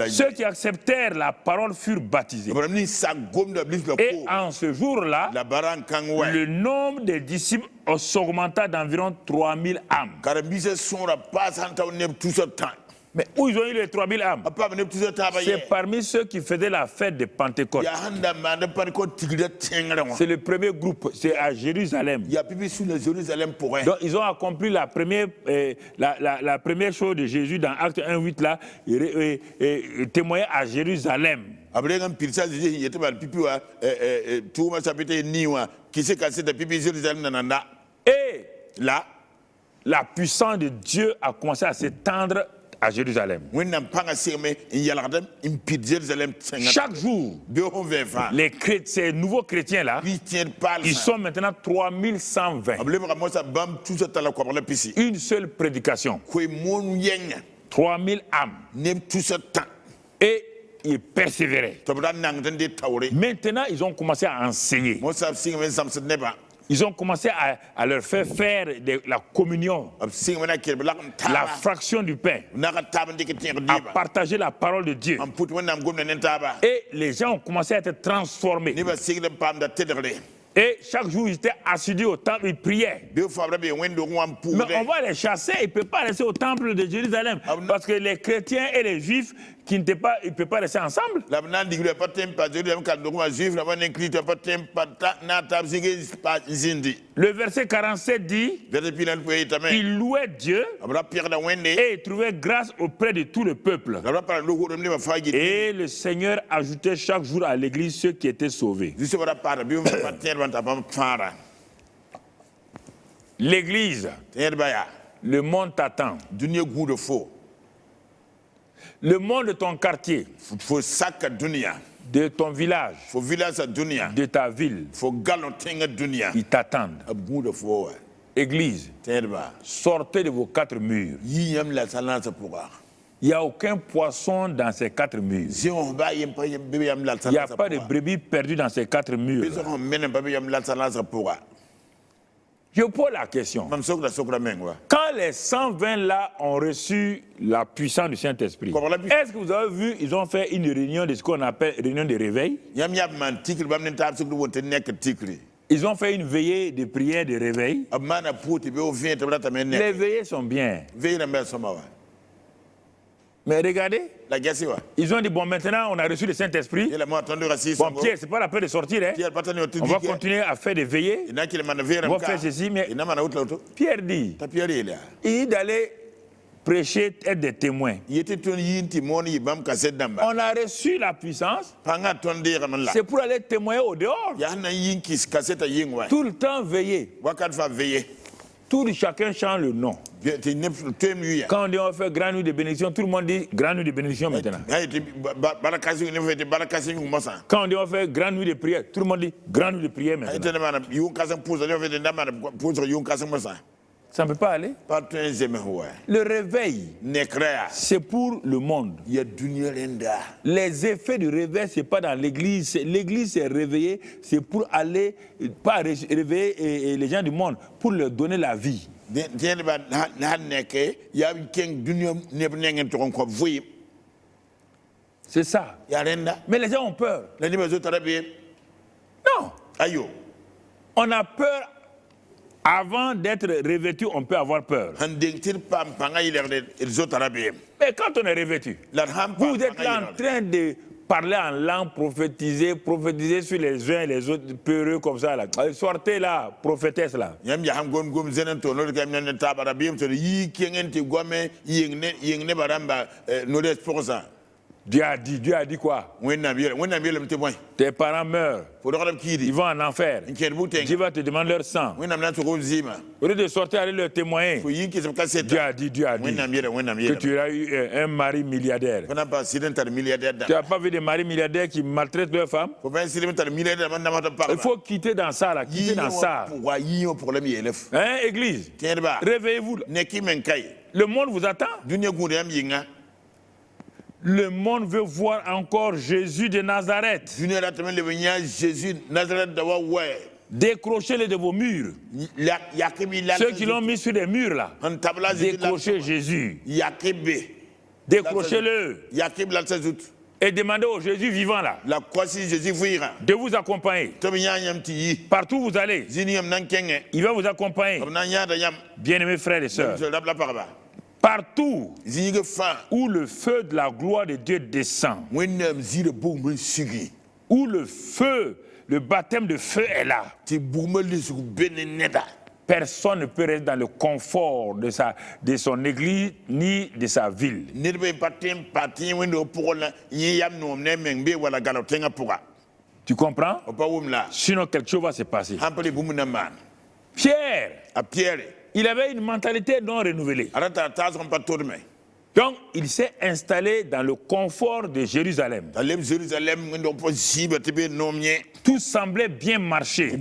Ceux qui acceptèrent la parole furent baptisés. Et en ce jour-là, le nombre des disciples s'augmenta d'environ 3000 âmes. Mais où ils ont eu les 3000 âmes? C'est parmi ceux qui faisaient la fête de Pentecôte. C'est le premier groupe, c'est à Jérusalem. Donc ils ont accompli la première chose de Jésus dans Acte 1:8 là, témoigner à Jérusalem. Après un pile ça il était mal pipi wa tout ma chapitre ni wa qui s'est cassé de pipi Jérusalem nananda. Et Là la puissance de Dieu a commencé à s'étendre à Jérusalem. Chaque jour, ces nouveaux chrétiens-là, ils sont maintenant 3120. Une seule prédication. 3000 âmes. Et ils persévéraient. Maintenant, ils ont commencé à enseigner. Ils ont commencé à leur faire la communion, la fraction du pain, à partager la parole de Dieu. Et les gens ont commencé à être transformés. Et chaque jour, ils étaient assidus au temple, ils priaient. Mais on va les chasser, ils ne peuvent pas rester au temple de Jérusalem. Parce que les chrétiens et les juifs, ils ne peuvent pas rester ensemble. Le verset 47 dit, il louait Dieu et il trouvait grâce auprès de tout le peuple. Et le Seigneur ajoutait chaque jour à l'église ceux qui étaient sauvés. L'église, le monde t'attend. Le monde de ton quartier, de ton village, de ta ville, ils t'attendent. Église, sortez de vos 4 murs. Il n'y a aucun poisson dans ces 4 murs. Il n'y a pas de brebis perdues dans ces 4 murs. Je pose la question. Quand les 120 là ont reçu la puissance du Saint-Esprit, est-ce que vous avez vu, ils ont fait une réunion de ce qu'on appelle réunion de réveil? Ils ont fait une veillée de prière de réveil. Les veillées sont bien. Mais regardez, ils ont dit, bon, maintenant on a reçu le Saint-Esprit. Bon, Pierre, c'est pas la peine de sortir. Hein? On va continuer à faire des veillées. On va faire ceci, mais Pierre dit, il dit d'aller prêcher, être des témoins. On a reçu la puissance, c'est pour aller témoigner au dehors. Tout le temps veiller. Chacun chante le nom. Quand on dit on fait grande nuit de bénédiction, tout le monde dit grande nuit de bénédiction maintenant. Quand on dit on fait grande nuit de prière, tout le monde dit grande nuit de prière maintenant. Ça ne peut pas aller. Le réveil, c'est pour le monde. Les effets du réveil, ce n'est pas dans l'église. L'église s'est réveillée, c'est pour aller, pas réveiller les gens du monde, pour leur donner la vie. C'est ça. Mais les gens ont peur. Non. On a peur. Avant d'être revêtu, on peut avoir peur. Mais quand on est revêtu, vous êtes là en train de parler en langue, prophétiser sur les uns et les autres, peureux comme ça. Là. Sortez là, prophétesse là. Dieu a dit quoi? Tes parents meurent. Ils vont en enfer. Dieu va te demander leur sang. Au lieu de sortir aller leur témoigner, Dieu a dit que tu as eu un mari milliardaire. Tu n'as pas vu des maris milliardaires qui maltraitent leurs femmes? Il faut quitter dans ça là, quitter dans ça. Hein, église? Réveillez-vous. Le monde vous attend. Le monde veut voir encore Jésus de Nazareth. Décrochez-les de vos murs. Ceux qui l'ont mis sur les murs là. Décrochez Jésus. Décrochez-le. Et demandez au Jésus vivant là de vous accompagner. Partout où vous allez, il va vous accompagner. Bien-aimés frères et sœurs. Partout où le feu de la gloire de Dieu descend, où le feu, le baptême de feu est là, personne ne peut rester dans le confort de son église ni de sa ville. Tu comprends? Sinon quelque chose va se passer. Pierre, il avait une mentalité non renouvelée. Donc, il s'est installé dans le confort de Jérusalem. Tout semblait bien marcher.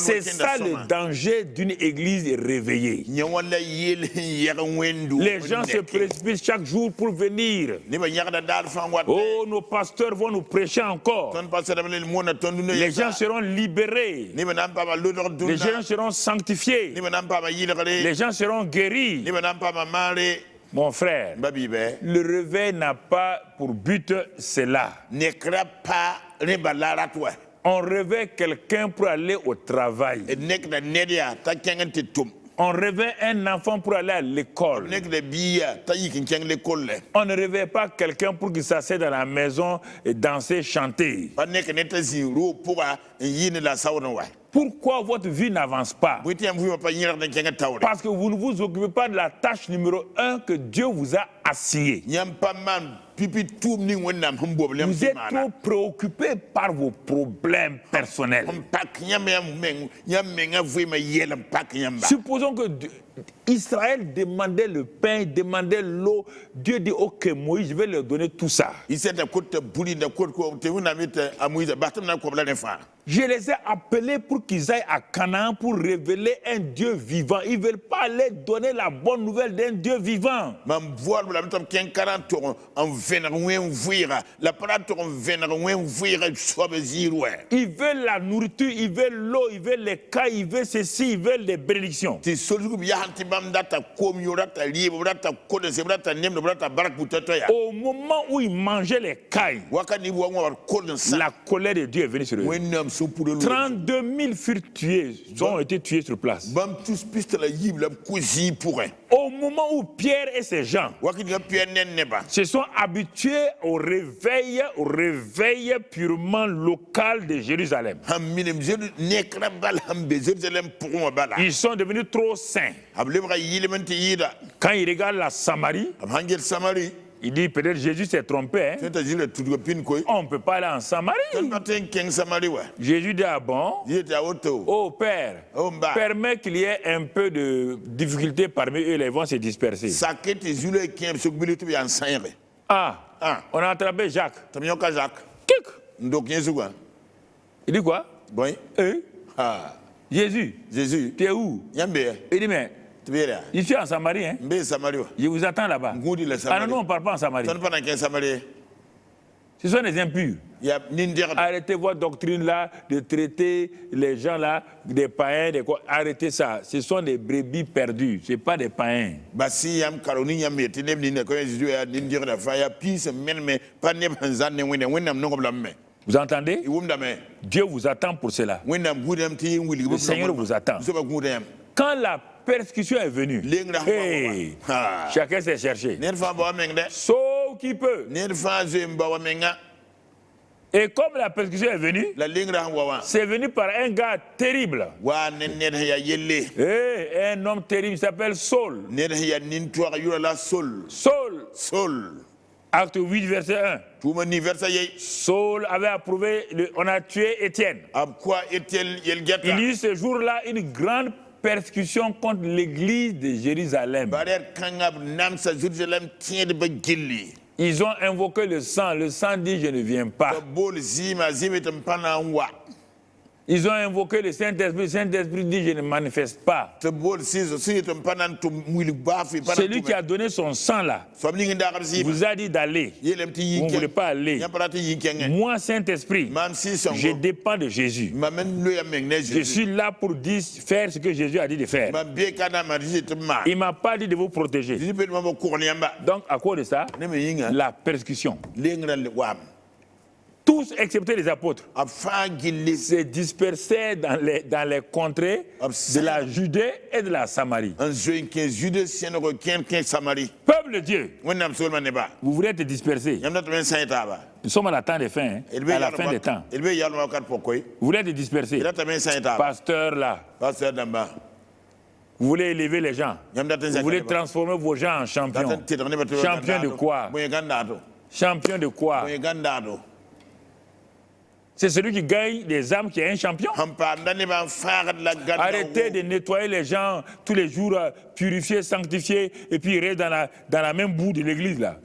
C'est ça le danger d'une église réveillée. Les gens se précipitent chaque jour pour venir. Oh, nos pasteurs vont nous prêcher encore. Les gens seront libérés. Les gens seront sanctifiés. Les gens seront guéris. Mon frère, le réveil n'a pas pour but cela. On réveille quelqu'un pour aller au travail. On réveille un enfant pour aller à l'école. On ne réveille pas quelqu'un pour qu'il s'assied dans la maison et danser, chanter. Pourquoi votre vie n'avance pas? Parce que vous ne vous occupez pas de la tâche numéro 1 que Dieu vous a assignée. Vous êtes trop préoccupé par vos problèmes personnels. Supposons que Israël demandait le pain, demandait l'eau. Dieu dit, ok Moïse, je vais leur donner tout ça. Je les ai appelés pour qu'ils aillent à Canaan pour révéler un Dieu vivant. Ils ne veulent pas aller donner la bonne nouvelle d'un Dieu vivant. Ils veulent la nourriture, ils veulent l'eau, ils veulent les cailles, ils veulent ceci, ils veulent les bénédictions. Au moment où ils mangeaient les cailles, la colère de Dieu est venue sur eux. 32 000 furent tués, ont été tués sur place. Au moment où Pierre et ses gens se sont habitués au réveil purement local de Jérusalem, ils sont devenus trop saints. Quand ils regardent la Samarie, il dit peut-être Jésus s'est trompé. On ne peut pas aller en Samarie. Jésus dit ah bon? Oh Père, permets qu'il y ait un peu de difficulté parmi eux, ils vont se disperser. Ah, on a attrapé Jacques. Il dit quoi? Jésus, tu es où? Il dit mais je suis en Samarie, hein? Je vous attends là-bas. Ah non, on ne parle pas en Samarie. Ce sont des impurs. Arrêtez votre doctrine là de traiter les gens là des païens, des quoi. Arrêtez ça. Ce sont des brebis perdues. Ce n'est pas des païens. Vous entendez? Dieu vous attend pour cela. Le Seigneur vous attend. Quand la persécution est venue, chacun s'est cherché. Sauf qui peut. Et comme la persécution est venue, c'est venu par un gars terrible. Un homme terrible, il s'appelle Saul. Saul. Acte 8, verset 1. Saul avait approuvé, on a tué Étienne. Il y a eu ce jour-là une grande persécution contre l'église de Jérusalem. Ils ont invoqué le sang dit je ne viens pas. Ils ont invoqué le Saint-Esprit dit je ne manifeste pas. Celui qui a donné son sang là, vous a dit d'aller. Vous ne voulez pas aller. Moi, Saint-Esprit, je dépends de Jésus. Je suis là pour faire ce que Jésus a dit de faire. Il ne m'a pas dit de vous protéger. Donc, à cause de ça, la persécution. Tous, excepté les apôtres, se dispersaient dans les contrées de la Judée et de la Samarie. Peuple de Dieu, vous voulez être dispersés. Nous sommes à la fin des fins, à la fin des temps. Vous voulez être dispersés. Pasteur là, Vous voulez élever les gens. Vous voulez transformer vos gens en champions. Champions de quoi? Champion de quoi? C'est celui qui gagne des âmes qui est un champion. Arrêtez de nettoyer les gens tous les jours, purifier, sanctifier, et puis rester dans la même boue de l'église là.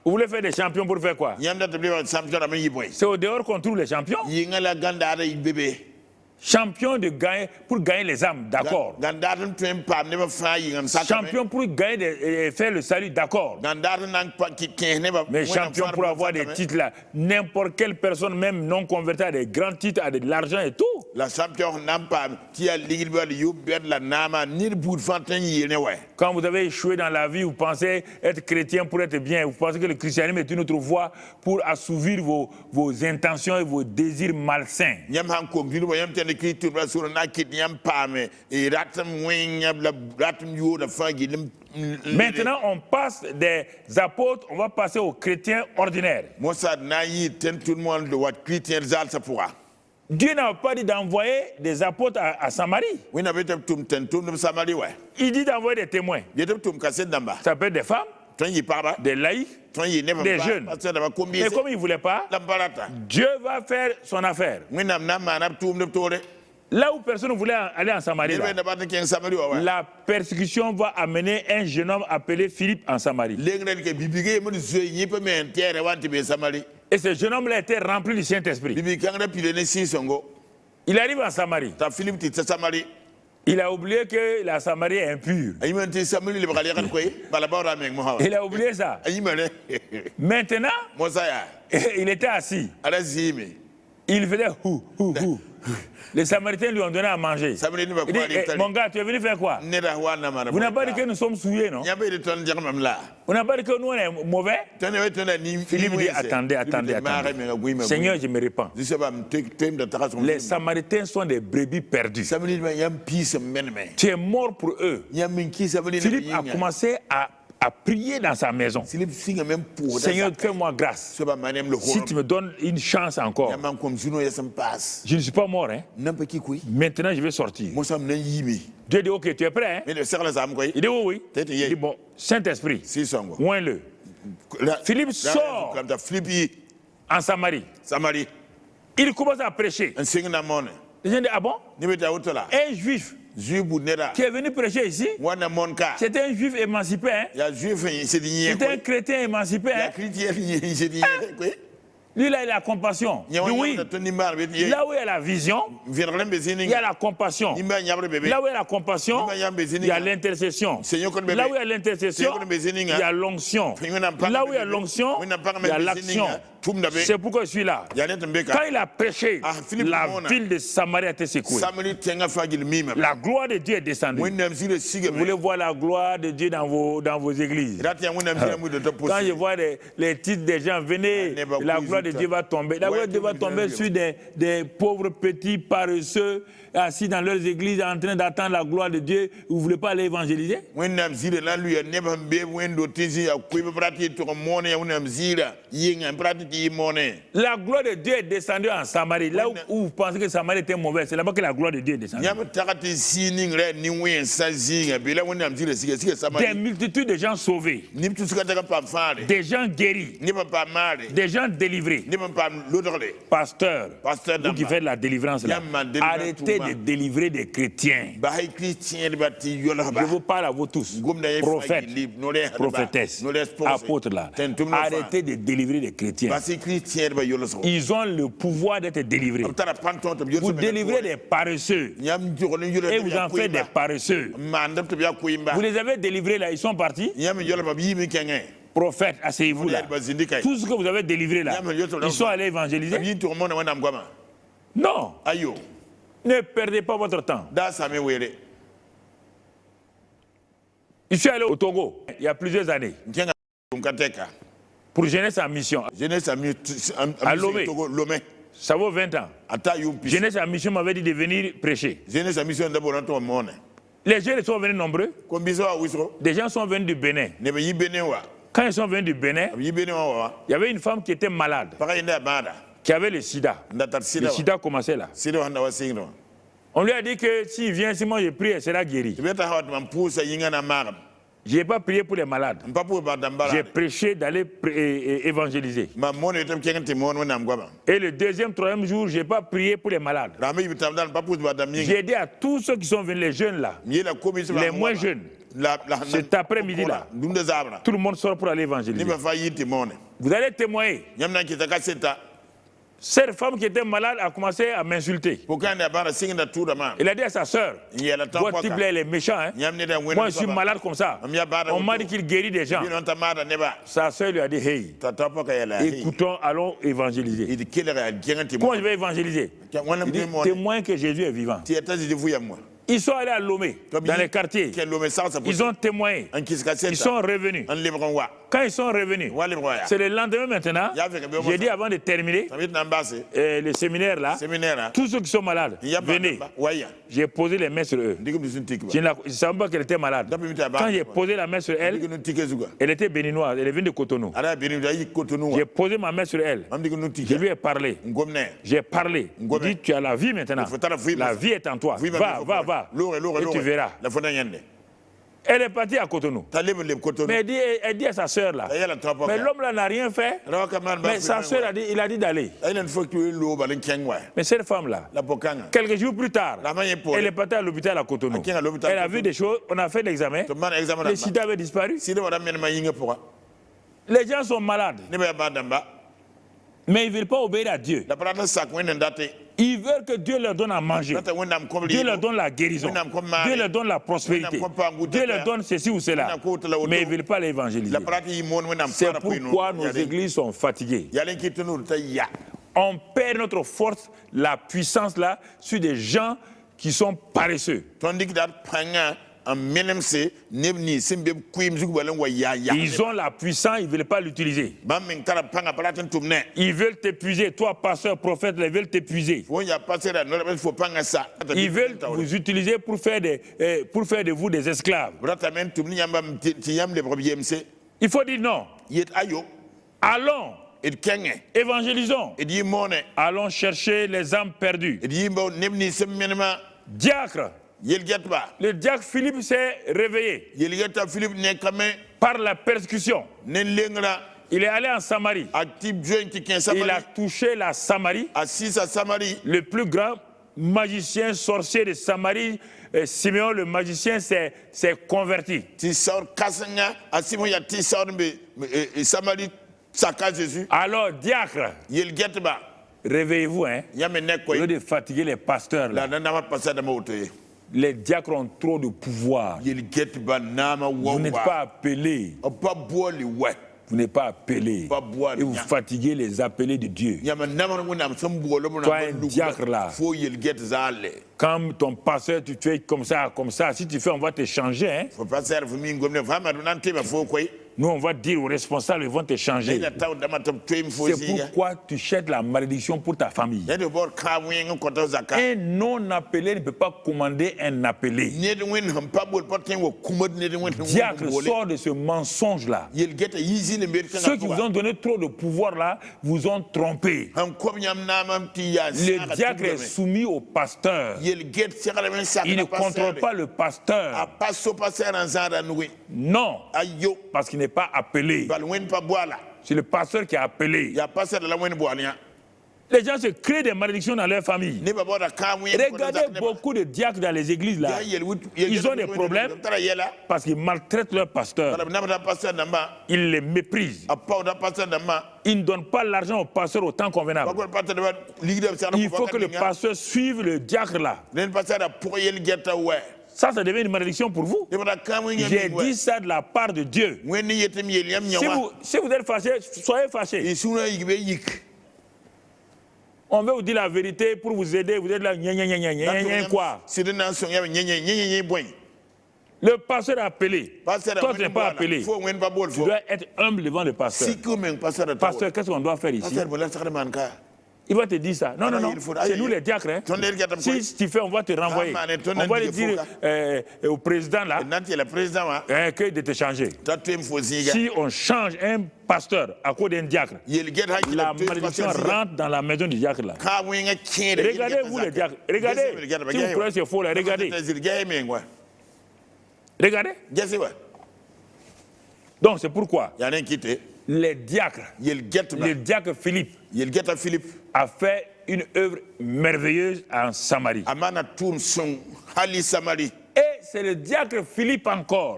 Vous voulez faire des champions pour faire quoi? C'est au dehors qu'on trouve les champions. Champion pour gagner les âmes, d'accord. Champion pour gagner faire le salut, d'accord. Mais champion pour avoir des titres là, n'importe quelle personne, même non convertie, a des grands titres, a de l'argent et tout. La champion quand vous avez échoué dans la vie, vous pensez être chrétien pour être bien, vous pensez que le christianisme est une autre voie pour assouvir vos intentions et vos désirs malsains. Maintenant, on passe des apôtres, on va passer aux chrétiens ordinaires. Dieu n'a pas dit d'envoyer des apôtres à Samarie. Il dit d'envoyer des témoins. Ça peut être des femmes, des laïcs, des jeunes. Mais comme il ne voulait pas, Dieu va faire son affaire. Là où personne ne voulait aller en Samarie, la persécution va amener un jeune homme appelé Philippe en Samarie. Et ce jeune homme-là était rempli du Saint-Esprit. Il arrive en Samarie. Il a oublié que la Samarie est impure. Il a oublié ça. Maintenant, il était assis. Il faisait hou, hou, hou. Les Samaritains lui ont donné à manger. Il dit, mon gars, tu es venu faire quoi? Vous n'avez pas dit que nous sommes souillés, non? Vous n'avez pas dit que nous on est mauvais? Philippe dit, attendez. Seigneur, je me répands. Les Samaritains sont des brebis perdues. Tu es mort pour eux. Philippe a commencé à prier dans sa maison. Seigneur, fais-moi grâce. Si tu me donnes une chance encore, je ne suis pas mort. Hein? Maintenant, je vais sortir. Dieu dit, ok, tu es prêt? Hein? Il dit, oui. Il dit, bon, Saint-Esprit, oins-le. Philippe sort en Samarie. Il commence à prêcher. Les gens disent, ah bon? Un juif qui est venu prêcher ici, c'était un juif émancipé. Hein? C'était un chrétien émancipé. Hein? Lui, là, il a la compassion. Oui. Là où il y a la vision, il y a la compassion. Là où il y a la compassion, il y a l'intercession. Là où il y a l'intercession, il y a l'onction. Là où il y a l'onction, il y a l'action. C'est pourquoi je suis là. Quand il a prêché, la ville de Samarie a été secouée. La gloire de Dieu est descendue. Vous voulez voir la gloire de Dieu dans vos églises. Quand je vois les titres des gens, venez, la gloire de Dieu va tomber. La gloire de Dieu va tomber sur des pauvres petits paresseux assis dans leurs églises en train d'attendre la gloire de Dieu. Vous ne voulez pas aller évangéliser? La gloire de Dieu est descendue en Samarie. Là où vous pensez que Samarie était mauvaise, c'est là-bas que la gloire de Dieu est descendue. Des multitudes de gens sauvés, des gens guéris, des gens délivrés. Pasteur, vous qui faites la délivrance là, arrêtez de délivrer des chrétiens. Je vous parle à vous tous, prophètes, prophétesses, apôtres là, arrêtez de délivrer des chrétiens. Ils ont le pouvoir d'être délivrés. Vous délivrez des paresseux et vous en faites des paresseux. Vous les avez délivrés là, ils sont partis. Prophète, asseyez-vous là. Tout ce que vous avez délivré là, ils sont allés évangéliser. Non. Ne perdez pas votre temps. Je suis allé au Togo il y a plusieurs années pour Jeunesse en Mission. À Lomé. Ça vaut 20 ans. Jeunesse en Mission m'avait dit de venir prêcher. Les jeunes sont venus nombreux. Des gens sont venus du Bénin. Quand ils sont venus du Bénin, il y avait une femme qui était malade, qui avait le sida. Le sida commençait là. On lui a dit que s'il vient, si moi je prie, elle sera guérie. Je n'ai pas prié pour les malades. J'ai prêché d'aller évangéliser. Et le deuxième, troisième jour, je n'ai pas prié pour les malades. J'ai dit à tous ceux qui sont venus, les jeunes là, les moins jeunes, cet après-midi là, tout le monde sort pour aller évangéliser. Vous allez témoigner. Cette femme qui était malade a commencé à m'insulter. Il a dit à sa sœur, votre type là, il est méchant. Hein? Moi, je suis malade comme ça. On m'a dit qu'il guérit des gens. Sa sœur lui a dit, hey, écoutons, allons évangéliser. Comment je vais évangéliser? Il dit, témoin que Jésus est vivant. Ils sont allés à Lomé, dans les quartiers. Ils ont témoigné. Ils sont revenus. Quand ils sont revenus, c'est le lendemain maintenant. J'ai dit avant de terminer, le séminaire là, tous ceux qui sont malades, venez. J'ai posé les mains sur eux. Je ne savais pas qu'elle était malade. Quand j'ai posé la main sur elle, elle était béninoise, elle est venue de Cotonou. J'ai posé ma main sur elle. Je lui ai parlé. J'ai parlé. Je dit, tu as la vie maintenant. La vie est en toi. Va. Et tu verras. Elle est partie à Cotonou. Mais elle dit à sa sœur là. Mais l'homme là n'a rien fait. Mais sa sœur il a dit d'aller. Mais cette femme là, quelques jours plus tard, elle est partie à l'hôpital à Cotonou. Elle a vu des choses, on a fait l'examen. Le sida avait disparu. Les gens sont malades. Mais ils ne veulent pas obéir à Dieu. Ils veulent que Dieu leur donne à manger. Dieu leur donne la guérison. Dieu leur donne la prospérité. Dieu leur donne ceci ou cela. Mais ils ne veulent pas l'évangéliser. C'est pourquoi nos églises sont fatiguées. On perd notre force, la puissance là, sur des gens qui sont paresseux. Ils ont la puissance, ils ne veulent pas l'utiliser. Ils veulent t'épuiser. Toi, pasteur, prophète, ils veulent t'épuiser. Ils veulent vous utiliser pour faire de vous des esclaves. Il faut dire non. Allons. Évangélisons. Allons chercher les âmes perdues. Diacre. Le diacre Philippe s'est réveillé par la persécution. Il est allé en Samarie. Il a touché la Samarie. Le plus grand magicien sorcier de Samarie, Simeon le magicien, s'est converti. Alors, diacre, réveillez-vous, hein. Au lieu de fatiguer les pasteurs là. Les diacres ont trop de pouvoir. Vous n'êtes pas appelés. Vous n'êtes pas appelés. Et vous fatiguez les appelés de Dieu. Toi, un diacre là. Quand ton pasteur, tu fais comme ça. Si tu fais, on va te changer. Hein? Nous, on va dire aux responsables, ils vont te changer. C'est pourquoi tu cherches la malédiction pour ta famille. Un non-appelé ne peut pas commander un appelé. Diacre, sort de ce mensonge-là. Ceux qui vous ont donné trop de pouvoir là, vous ont trompé. Le diacre est soumis au pasteur. Il ne contrôle pas le pasteur. Non, parce qu'il n'est pas appelé. C'est le pasteur qui est appelé. Les gens se créent des malédictions dans leur famille. Regardez beaucoup de diacres dans les églises là. Ils ont des problèmes parce qu'ils maltraitent leur pasteur. Ils les méprisent. Ils ne donnent pas l'argent au pasteur au temps convenable. Il faut que le pasteur suive le diacre là. Ça devient une malédiction pour vous. J'ai dit ça de la part de Dieu. Si vous êtes fâché, soyez fâché. On veut vous dire la vérité pour vous aider. Vous êtes là, quoi? Le pasteur est appelé. Toi, tu n'es pas appelé. Tu dois être humble devant le pasteur. Pasteur, qu'est-ce qu'on doit faire ici? Il va te dire ça. Non, non, non. C'est nous les diacres. Hein. Si tu fais, on va te renvoyer. On va lui dire au président là que de te changer. Si on change un pasteur à cause d'un diacre, la malédiction rentre dans la maison du diacre là. Regardez vous les diacres. Regardez. Si vous croyez que c'est faux là, regardez. Regardez. Donc c'est pourquoi les diacres, le diacre Philippe a fait une œuvre merveilleuse en Samarie. Et c'est le diacre Philippe encore.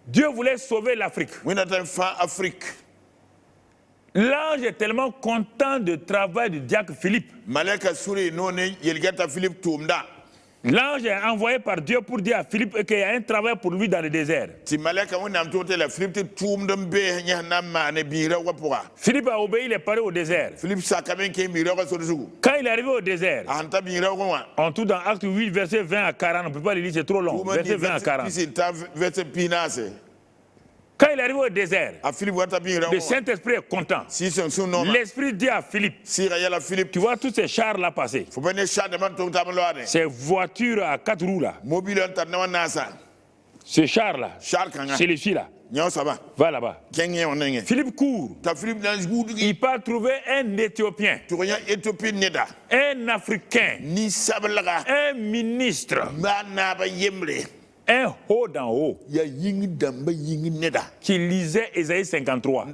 Dieu voulait sauver l'Afrique. L'ange est tellement content du travail du diacre Philippe. L'ange est envoyé par Dieu pour dire à Philippe qu'il y a un travail pour lui dans le désert. Philippe a obéi, il est paré au désert. Quand il est arrivé au désert, on trouve dans Acte 8, verset 20 à 40, on ne peut pas le lire, c'est trop long. Verset 20 à 40. Quand il est arrivé au désert, le Saint-Esprit est content. L'Esprit dit à Philippe, tu vois tous ces chars-là passer, ces voitures à 4 roues là, ces chars-là, c'est les filles là. Va là-bas. Philippe court. Il part trouver un Éthiopien, un Africain, un ministre, un haut d'en haut qui lisait Ésaïe 53,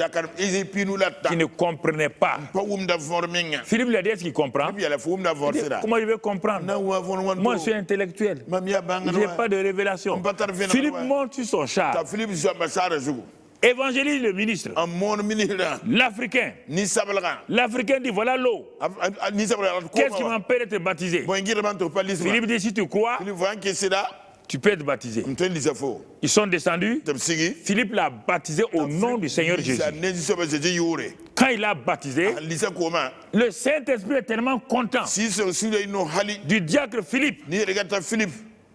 qui ne comprenait pas. Philippe lui a dit, est-ce qu'il comprend? Dit, comment il veut comprendre? Moi je suis intellectuel, je n'ai pas de révélation. Philippe monte sur son char, évangélise le ministre, l'Africain. L'Africain dit, voilà l'eau. Qu'est-ce qui m'empêche d'être baptisé? Philippe dit, si tu crois, tu peux être baptisé. Ils sont descendus. Philippe l'a baptisé au nom du Seigneur Jésus. Quand il l'a baptisé, le Saint-Esprit est tellement content du diacre Philippe.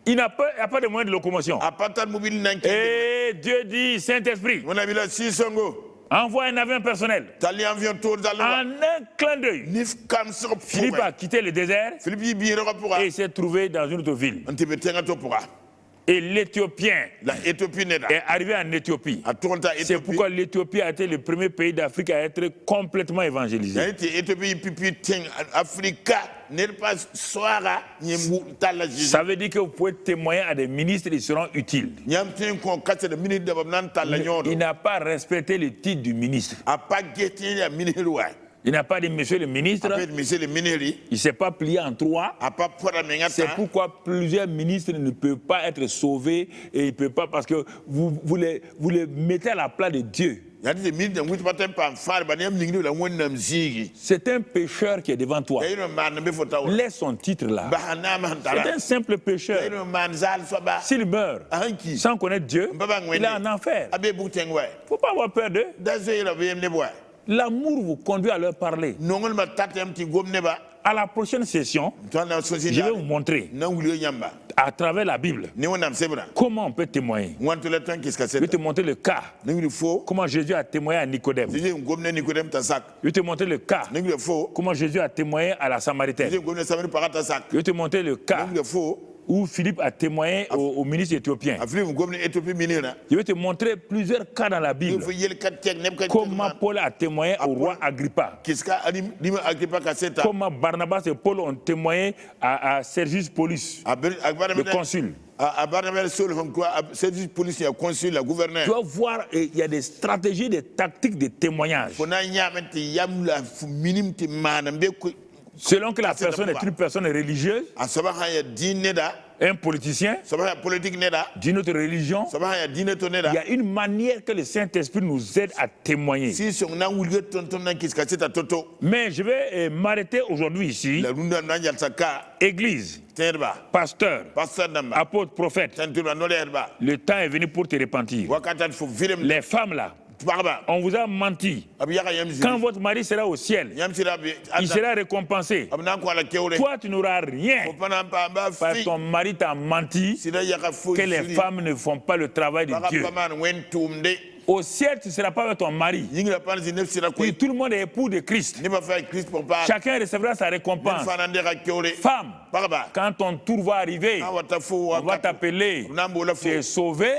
Il n'a pas de moyen de locomotion. Et Dieu dit, Saint-Esprit, envoie un avion personnel. En un clin d'œil, Philippe a quitté le désert et s'est trouvé dans une autre ville. Et l'Éthiopien est arrivé en Éthiopie. C'est pourquoi l'Éthiopie a été le premier pays d'Afrique à être complètement évangélisé. Ça veut dire que vous pouvez témoigner à des ministres, ils seront utiles. Il n'a pas respecté le titre du ministre. Il n'a pas dit monsieur le ministre. Il ne s'est pas plié en trois. C'est pourquoi plusieurs ministres ne peuvent pas être sauvés et ils ne peuvent pas parce que vous les mettez à la place de Dieu. C'est un pécheur qui est devant toi. Laisse son titre là. C'est un simple pécheur. S'il meurt sans connaître Dieu, il est en enfer. Il ne faut pas avoir peur d'eux. L'amour vous conduit à leur parler. À la prochaine session, je vais vous montrer à travers la Bible comment on peut témoigner. Je vais te montrer le cas. Comment Jésus a témoigné à Nicodème. Je vais te montrer le cas. Comment Jésus a témoigné à la Samaritaine. Je vais te montrer le cas où Philippe a témoigné au ministre éthiopien. Je vais te montrer plusieurs cas dans la Bible. Comment Paul a témoigné au roi Agrippa. Comment Barnabas et Paul ont témoigné à Sergius Paulus, le consul. Tu vas voir, il y a des stratégies, des tactiques de témoignage. Selon que la personne est une personne religieuse, un politicien, d'une autre religion, il y a une manière que le Saint-Esprit nous aide à témoigner. Mais je vais m'arrêter aujourd'hui ici. Église, pasteur, apôtre, prophète, le temps est venu pour te repentir. Les femmes là, on vous a menti. Quand votre mari sera au ciel, il sera récompensé. Toi, tu n'auras rien. Parce que ton mari t'a menti que les femmes ne font pas le travail de Dieu. Au ciel, tu ne seras pas avec ton mari. Puis tout le monde est époux de Christ. Chacun recevra sa récompense. Femme, quand ton tour va arriver, on va t'appeler. Tu es sauvé,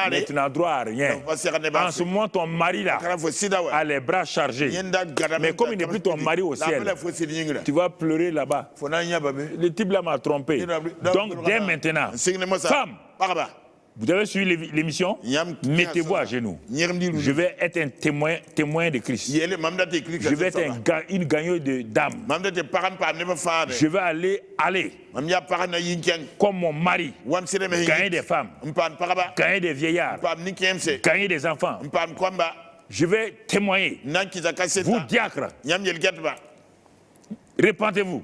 mais tu n'as droit à rien. En ce moment, ton mari là a les bras chargés. Mais comme il n'est plus ton mari au ciel, tu vas pleurer là-bas. Le type là m'a trompé. Donc dès maintenant, femme, vous avez suivi l'émission, mettez-vous à genoux. Je vais être un témoin de Christ. Je vais être une gagneuse d'âme. Je vais aller comme mon mari, gagner des femmes, gagner des vieillards, gagner des enfants. Je vais témoigner. Vous diacres, répentez-vous.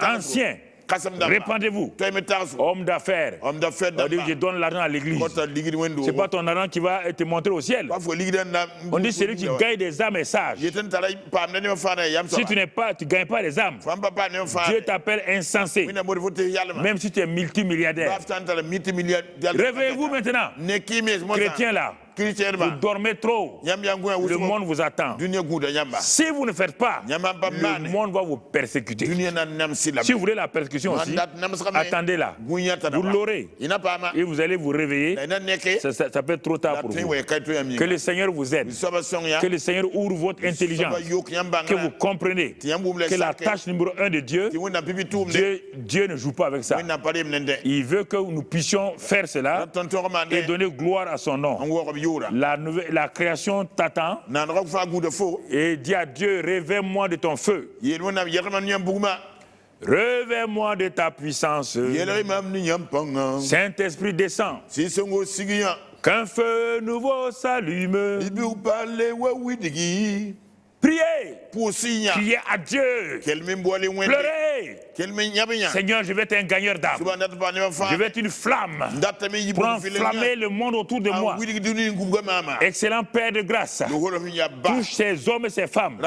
Anciens, répandez-vous. Homme d'affaires. Je donne l'argent à l'église. Ce n'est pas ton argent qui va te montrer au ciel. On dit celui qui gagne des âmes est sage. Si tu ne gagnes pas des âmes, Dieu t'appelle insensé. Même si tu es multimilliardaire. Réveillez-vous maintenant. Chrétiens là. Vous dormez trop. Le monde vous attend. Si vous ne faites pas, le monde va vous persécuter. Si vous voulez la persécution aussi, attendez-là. Vous l'aurez. Et vous allez vous réveiller. Ça peut être trop tard pour vous. Que le Seigneur vous aide. Que le Seigneur ouvre votre intelligence. Que vous comprenez que la tâche numéro 1 de Dieu, Dieu ne joue pas avec ça. Il veut que nous puissions faire cela et donner gloire à son nom. La création t'attend et dis à Dieu, réveille-moi de ton feu. Réveille-moi de ta puissance. Saint-Esprit descend. Qu'un feu nouveau s'allume. Priez. Criez à Dieu. Pleurez. Seigneur, je vais être un gagneur d'âme. Je vais être une flamme pour enflammer le monde autour de moi. Excellent Père de grâce, touche ces hommes et ces femmes,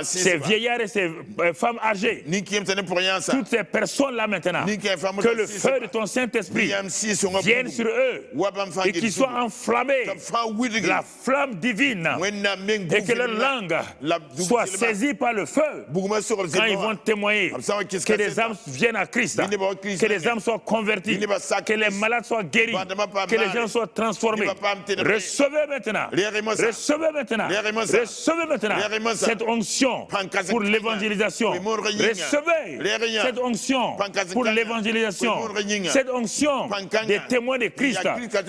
ces vieillards et ces femmes âgées, toutes ces personnes-là maintenant, que le feu de ton Saint-Esprit vienne sur eux et qu'ils soient enflammés de la flamme divine et que leur langue soit saisie par le feu quand ils vont témoigner. Que les âmes viennent à Christ, que les âmes soient converties, que les malades soient guéris, que les gens soient transformés. Recevez maintenant, recevez maintenant, recevez maintenant cette onction pour l'évangélisation. Recevez cette onction pour l'évangélisation, cette onction des témoins de Christ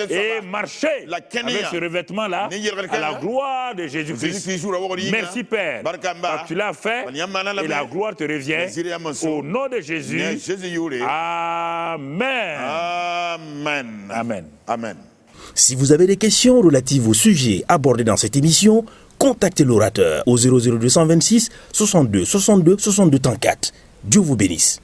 et marchez avec ce revêtement-là à la gloire de Jésus-Christ. Merci Père, parce que tu l'as fait et la gloire te revient. Au nom de Jésus. Amen. Amen. Amen. Amen. Si vous avez des questions relatives au sujet abordé dans cette émission, contactez l'orateur au 00226 62 62 62 34. Dieu vous bénisse.